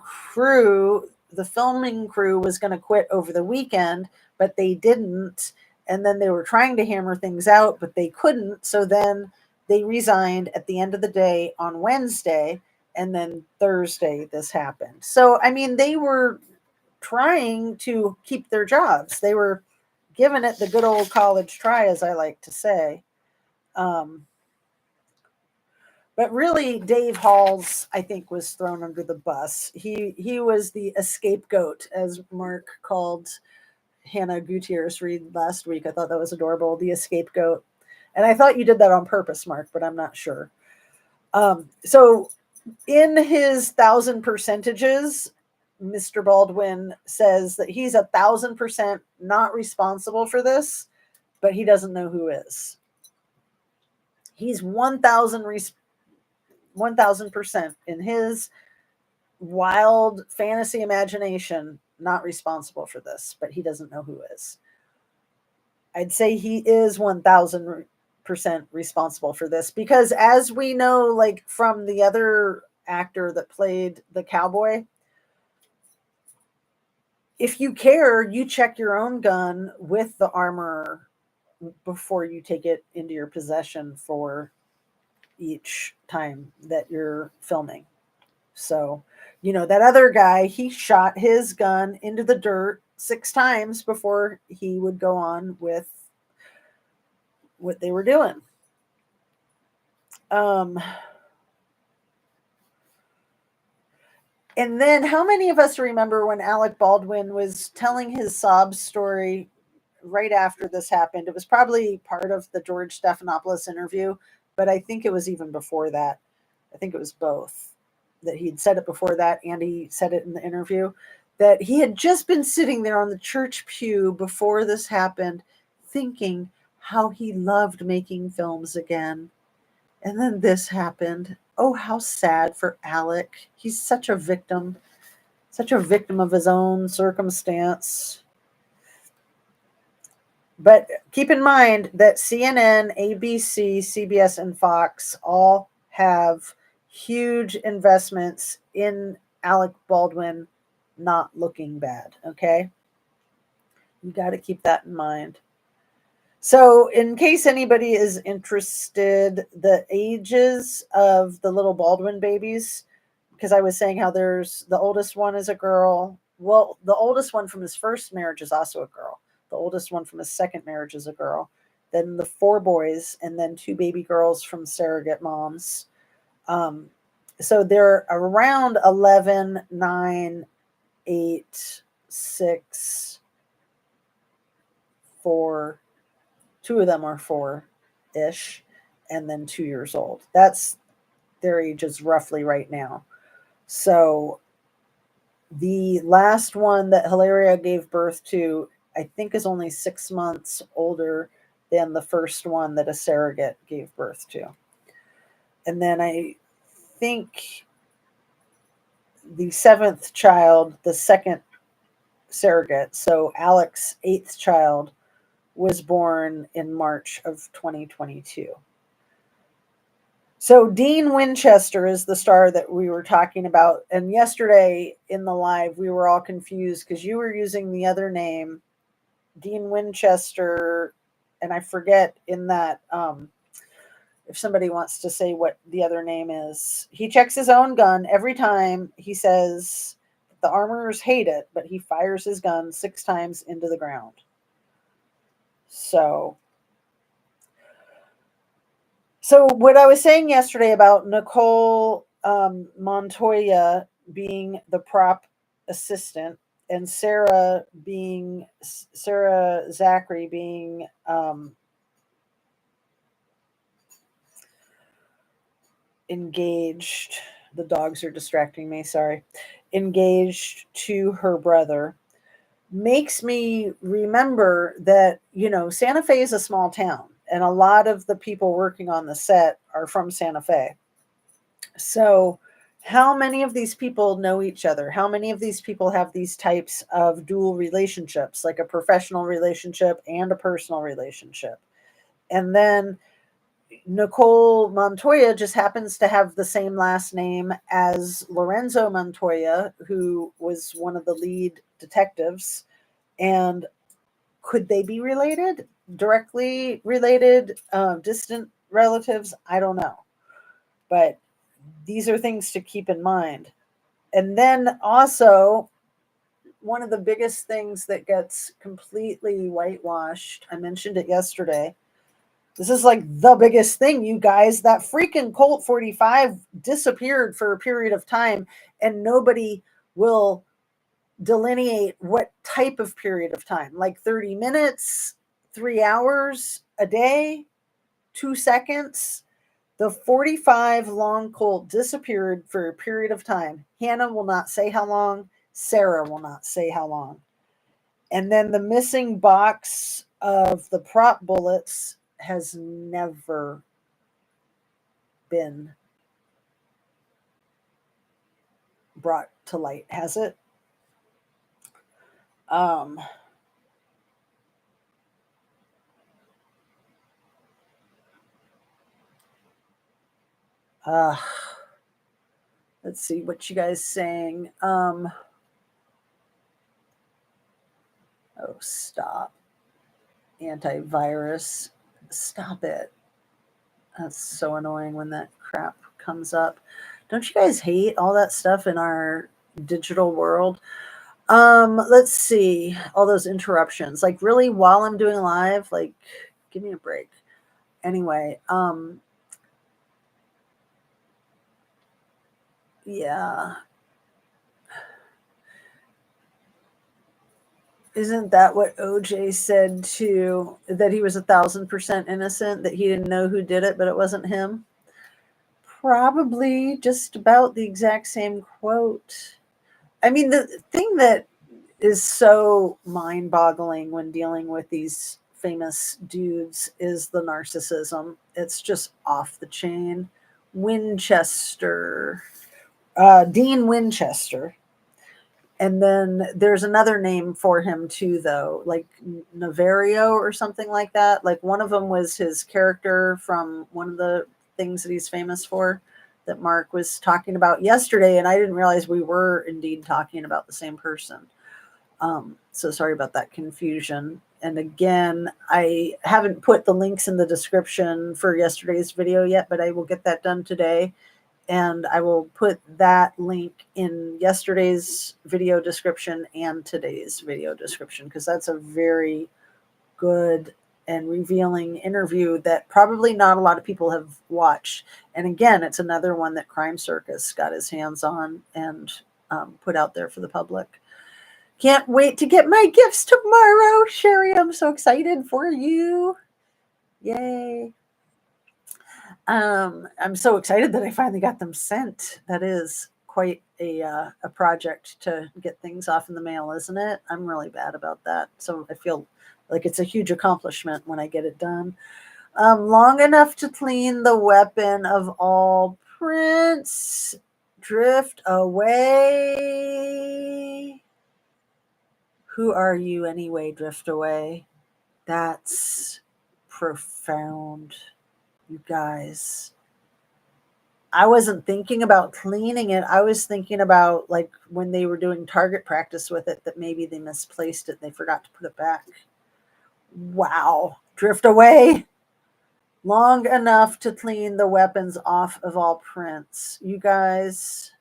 filming crew was going to quit over the weekend, but they didn't. And then they were trying to hammer things out, but they couldn't. So then they resigned at the end of the day on Wednesday. And then Thursday, this happened. So, I mean, they were trying to keep their jobs. They were giving it the good old college try, as I like to say. But really, Dave Halls, I think, was thrown under the bus. He was the scapegoat, as Mark called Hannah Gutierrez Reed last week. I thought that was adorable, the scapegoat. And I thought you did that on purpose, Mark, but I'm not sure. So in his 1,000 percentages, Mr. Baldwin says that he's 1,000% not responsible for this, but he doesn't know who is. He's 1,000% in his wild fantasy imagination not responsible for this, but he doesn't know who is. I'd say he is 1,000% responsible for this, because as we know, like from the other actor that played the cowboy, if you care, you check your own gun with the armor before you take it into your possession for each time that you're filming. So, that other guy, he shot his gun into the dirt 6 times before he would go on with what they were doing. And then how many of us remember when Alec Baldwin was telling his sob story right after this happened? It was probably part of the George Stephanopoulos interview, but I think it was even before that. I think it was both. That he'd said it before that, and he said it in the interview, that he had just been sitting there on the church pew before this happened, thinking how he loved making films again. And then this happened. Oh, how sad for Alec. He's such a victim of his own circumstance. But keep in mind that CNN, ABC, CBS, and Fox all have huge investments in Alec Baldwin not looking bad, okay? You got to keep that in mind. So in case anybody is interested, the ages of the little Baldwin babies, because I was saying how there's the oldest one is a girl. Well, the oldest one from his first marriage is also a girl. The oldest one from his second marriage is a girl. Then the 4 boys, and then 2 baby girls from surrogate moms. So they're around 11, 9, 8, 6, 4. 2 of them are 4-ish, and then 2 years old. That's their ages roughly right now. So the last one that Hilaria gave birth to, I think, is only 6 months older than the first one that a surrogate gave birth to. And then I think the 7th child, the second surrogate, so Alec's 8th child, was born in March of 2022. So Dean Winchester is the star that we were talking about. And yesterday in the live, we were all confused because you were using the other name, Dean Winchester. And I forget in that, if somebody wants to say what the other name is. He checks his own gun every time. He says the armorers hate it, but he fires his gun 6 times into the ground. So So what I was saying yesterday about Nicole Montoya being the prop assistant and Sarah Zachary being engaged. The dogs are distracting me. Sorry. Engaged to her brother makes me remember that, Santa Fe is a small town and a lot of the people working on the set are from Santa Fe. So, how many of these people know each other? How many of these people have these types of dual relationships, like a professional relationship and a personal relationship? And then Nicole Montoya just happens to have the same last name as Lorenzo Montoya, who was one of the lead detectives. And could they be related? Directly related, distant relatives? I don't know. But these are things to keep in mind. And then also, one of the biggest things that gets completely whitewashed, I mentioned it yesterday. This is like the biggest thing, you guys. That freaking Colt 45 disappeared for a period of time, and nobody will delineate what type of period of time, like 30 minutes, 3 hours, a day, 2 seconds. The 45 long Colt disappeared for a period of time. Hannah will not say how long. Sarah will not say how long. And then the missing box of the prop bullets has never been brought to light, has it? Um, uh, let's see what you guys saying. Oh, stop. Antivirus. Stop it. That's so annoying when that crap comes up. Don't you guys hate all that stuff in our digital world? Let's see. All those interruptions. Like really while I'm doing live, like give me a break. Anyway, yeah. Isn't that what OJ said too? That he was 1,000% innocent, that he didn't know who did it, but it wasn't him? Probably just about the exact same quote. I mean, the thing that is so mind boggling when dealing with these famous dudes is the narcissism. It's just off the chain. Winchester, Dean Winchester. And then there's another name for him too, though, like Navarro or something like that. Like one of them was his character from one of the things that he's famous for that Mark was talking about yesterday. And I didn't realize we were indeed talking about the same person. So sorry about that confusion. And again, I haven't put the links in the description for yesterday's video yet, but I will get that done today. And I will put that link in yesterday's video description and today's video description, because that's a very good and revealing interview that probably not a lot of people have watched. And again, it's another one that Crime Circus got his hands on and put out there for the public. Can't wait to get my gifts tomorrow, Sherry. I'm so excited for you. Yay. I'm so excited that I finally got them sent. That is quite a project to get things off in the mail, isn't it? I'm really bad about that. So I feel like it's a huge accomplishment when I get it done. Long enough to clean the weapon of all prints. Drift away. Who are you anyway, Drift away? That's profound, you guys. I wasn't thinking about cleaning it. I was thinking about like when they were doing target practice with it, that maybe they misplaced it. They forgot to put it back. Wow. Drift away. Long enough to clean the weapons off of all prints. You guys.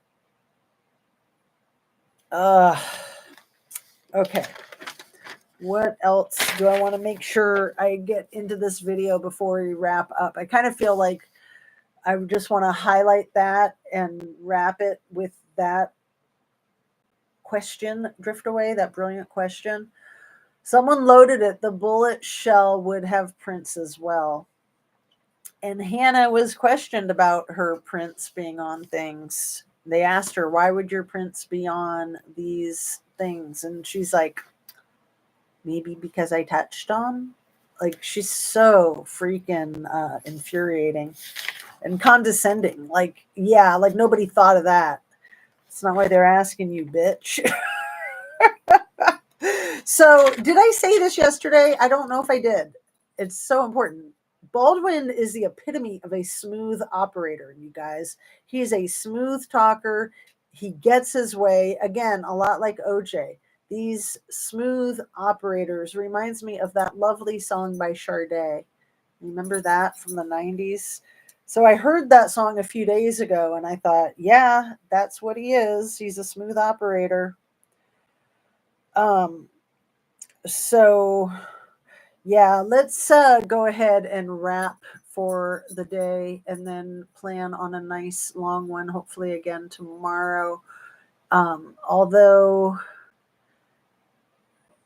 Okay. What else do I want to make sure I get into this video before we wrap up? I kind of feel like I just want to highlight that and wrap it with that question, drift away, that brilliant question. Someone loaded it. The bullet shell would have prints as well. And Hannah was questioned about her prints being on things. They asked her, why would your prints be on these things? And she's like, maybe because I touched on. Like, she's so freaking infuriating and condescending. Like, yeah, like nobody thought of that. It's not why they're asking you, bitch. So, did I say this yesterday? I don't know if I did. It's so important. Baldwin is the epitome of a smooth operator, you guys. He's a smooth talker. He gets his way. Again, a lot like OJ. These smooth operators reminds me of that lovely song by Sade. Remember that from the 90s? So I heard that song a few days ago and I thought, yeah, that's what he is. He's a smooth operator. So yeah, let's go ahead and wrap for the day and then plan on a nice long one, hopefully again tomorrow. Although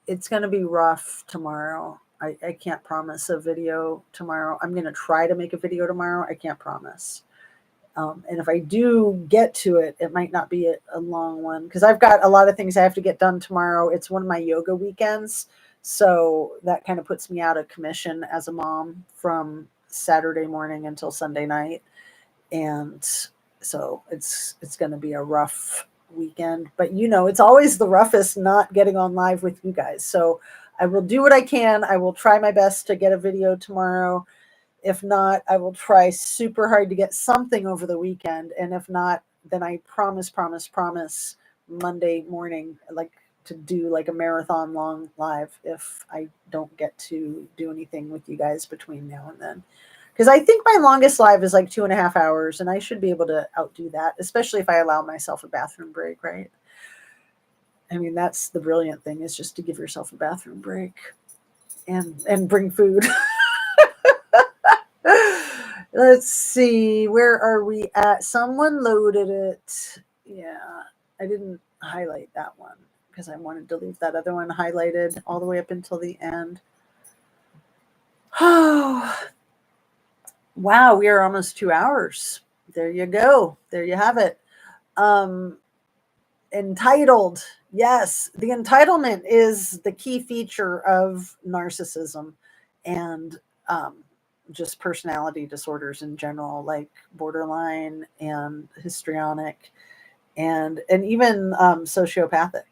it's going to be rough tomorrow. I can't promise a video tomorrow. I'm going to try to make a video tomorrow. I can't promise. And if I do get to it, it might not be a long one because I've got a lot of things I have to get done tomorrow. It's one of my yoga weekends. So that kind of puts me out of commission as a mom from Saturday morning until Sunday night. And so it's going to be a rough weekend, but it's always the roughest not getting on live with you guys. So I will do what I can. I will try my best to get a video tomorrow. If not, I will try super hard to get something over the weekend. And if not, then I promise Monday morning, like to do like a marathon long live if I don't get to do anything with you guys between now and then. Because I think my longest live is like 2.5 hours, and I should be able to outdo that, especially if I allow myself a bathroom break, right? I mean, that's the brilliant thing, is just to give yourself a bathroom break and bring food. Let's see, where are we at? Someone loaded it. Yeah, I didn't highlight that one because I wanted to leave that other one highlighted all the way up until the end. Oh, wow, we are almost 2 hours. There you go. There you have it. Entitled. Yes, the entitlement is the key feature of narcissism and just personality disorders in general, like borderline and histrionic and even sociopathic.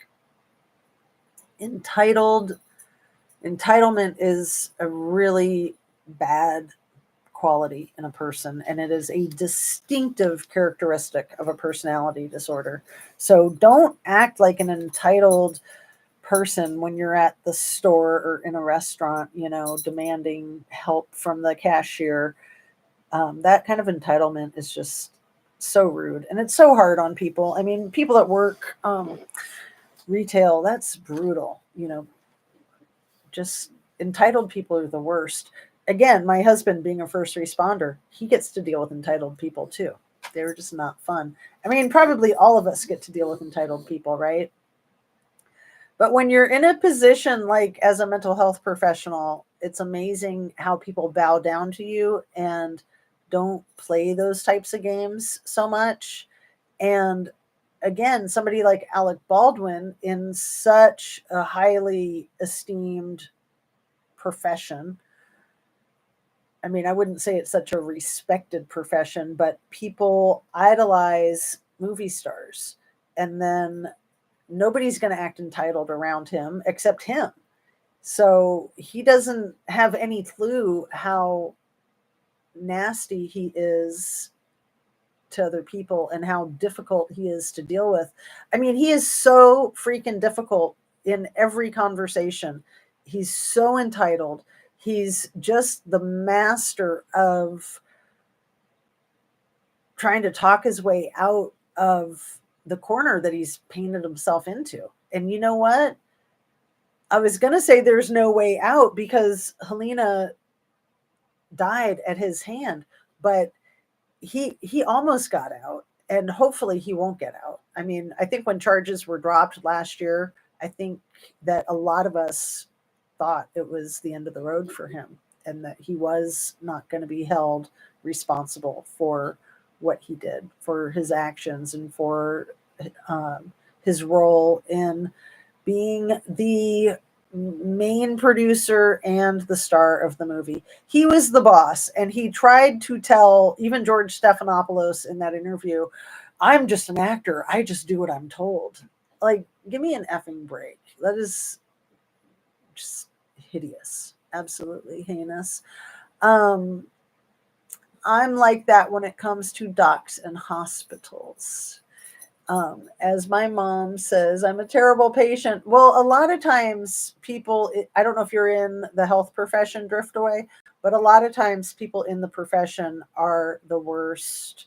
Entitlement is a really bad quality in a person, and it is a distinctive characteristic of a personality disorder. So don't act like an entitled person when you're at the store or in a restaurant, demanding help from the cashier. That kind of entitlement is just so rude, and it's so hard on people. I mean, people that work retail, that's brutal. Just entitled people are the worst. Again, my husband being a first responder, he gets to deal with entitled people too. They're just not fun. I mean, probably all of us get to deal with entitled people, right? But when you're in a position like as a mental health professional, it's amazing how people bow down to you and don't play those types of games so much. And again, somebody like Alec Baldwin, in such a highly esteemed profession. I mean, I wouldn't say it's such a respected profession, but people idolize movie stars. And then nobody's going to act entitled around him except him. So he doesn't have any clue how nasty he is to other people and how difficult he is to deal with. I mean, he is so freaking difficult in every conversation. He's so entitled. He's just the master of trying to talk his way out of the corner that he's painted himself into. And you know what? I was going to say there's no way out because Helena died at his hand, but he almost got out, and hopefully he won't get out. I mean, I think when charges were dropped last year, I think that a lot of us thought it was the end of the road for him and that he was not going to be held responsible for what he did, for his actions, and for his role in being the main producer and the star of the movie. He was the boss, and he tried to tell even George Stephanopoulos in that interview, I'm just an actor. I just do what I'm told. Like, give me an effing break. That is just hideous. Absolutely heinous. Um, I'm like that when it comes to docs and hospitals. As my mom says, I'm a terrible patient. Well, a lot of times people, I don't know if you're in the health profession, drift away, but a lot of times people in the profession are the worst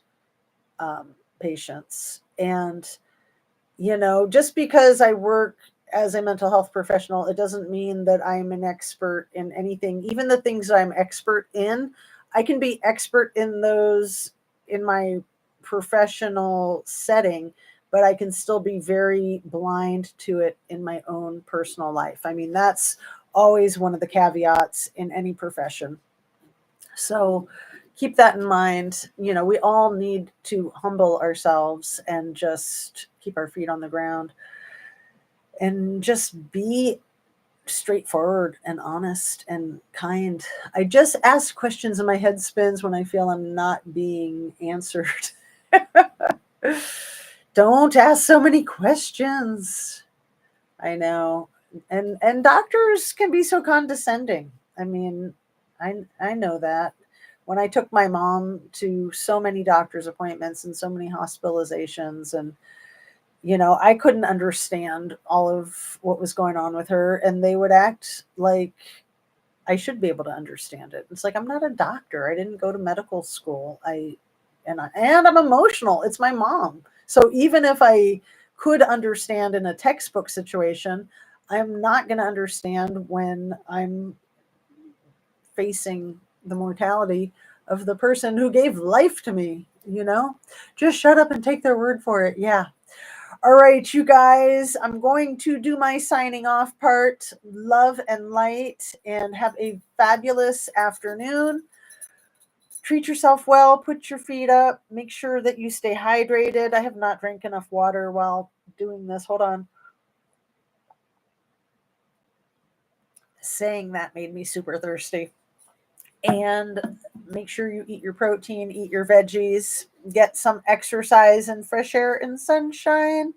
patients. And, just because I work as a mental health professional, it doesn't mean that I'm an expert in anything. Even the things that I'm expert in, I can be expert in those in my professional setting, but I can still be very blind to it in my own personal life. I mean, that's always one of the caveats in any profession. So keep that in mind. We all need to humble ourselves and just keep our feet on the ground and just be straightforward and honest and kind. I just ask questions and my head spins when I feel I'm not being answered. Don't ask so many questions. I know. And doctors can be so condescending. I mean, I know that. When I took my mom to so many doctor's appointments and so many hospitalizations, and I couldn't understand all of what was going on with her, and they would act like I should be able to understand it. It's like, I'm not a doctor. I didn't go to medical school. And I'm emotional. It's my mom. So even if I could understand in a textbook situation, I'm not going to understand when I'm facing the mortality of the person who gave life to me. Just shut up and take their word for it. Yeah. All right, you guys, I'm going to do my signing off part. Love and light, and have a fabulous afternoon. Treat yourself well, put your feet up, make sure that you stay hydrated. I have not drank enough water while doing this. Hold on. Saying that made me super thirsty. And make sure you eat your protein, eat your veggies, get some exercise and fresh air and sunshine.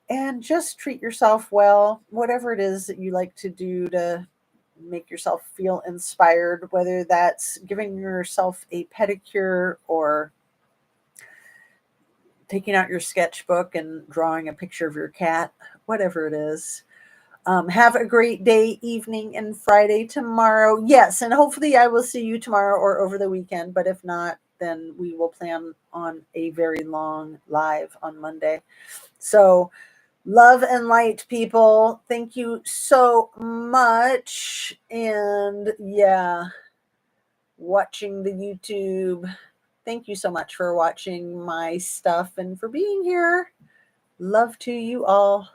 And just treat yourself well, whatever it is that you like to do to make yourself feel inspired, whether that's giving yourself a pedicure or taking out your sketchbook and drawing a picture of your cat, whatever it is. Have a great day, evening, and Friday tomorrow. Yes, and hopefully I will see you tomorrow or over the weekend, but if not, then we will plan on a very long live on Monday. So, love and light, people. Thank you so much. And yeah, watching the YouTube. Thank you so much for watching my stuff and for being here. Love to you all.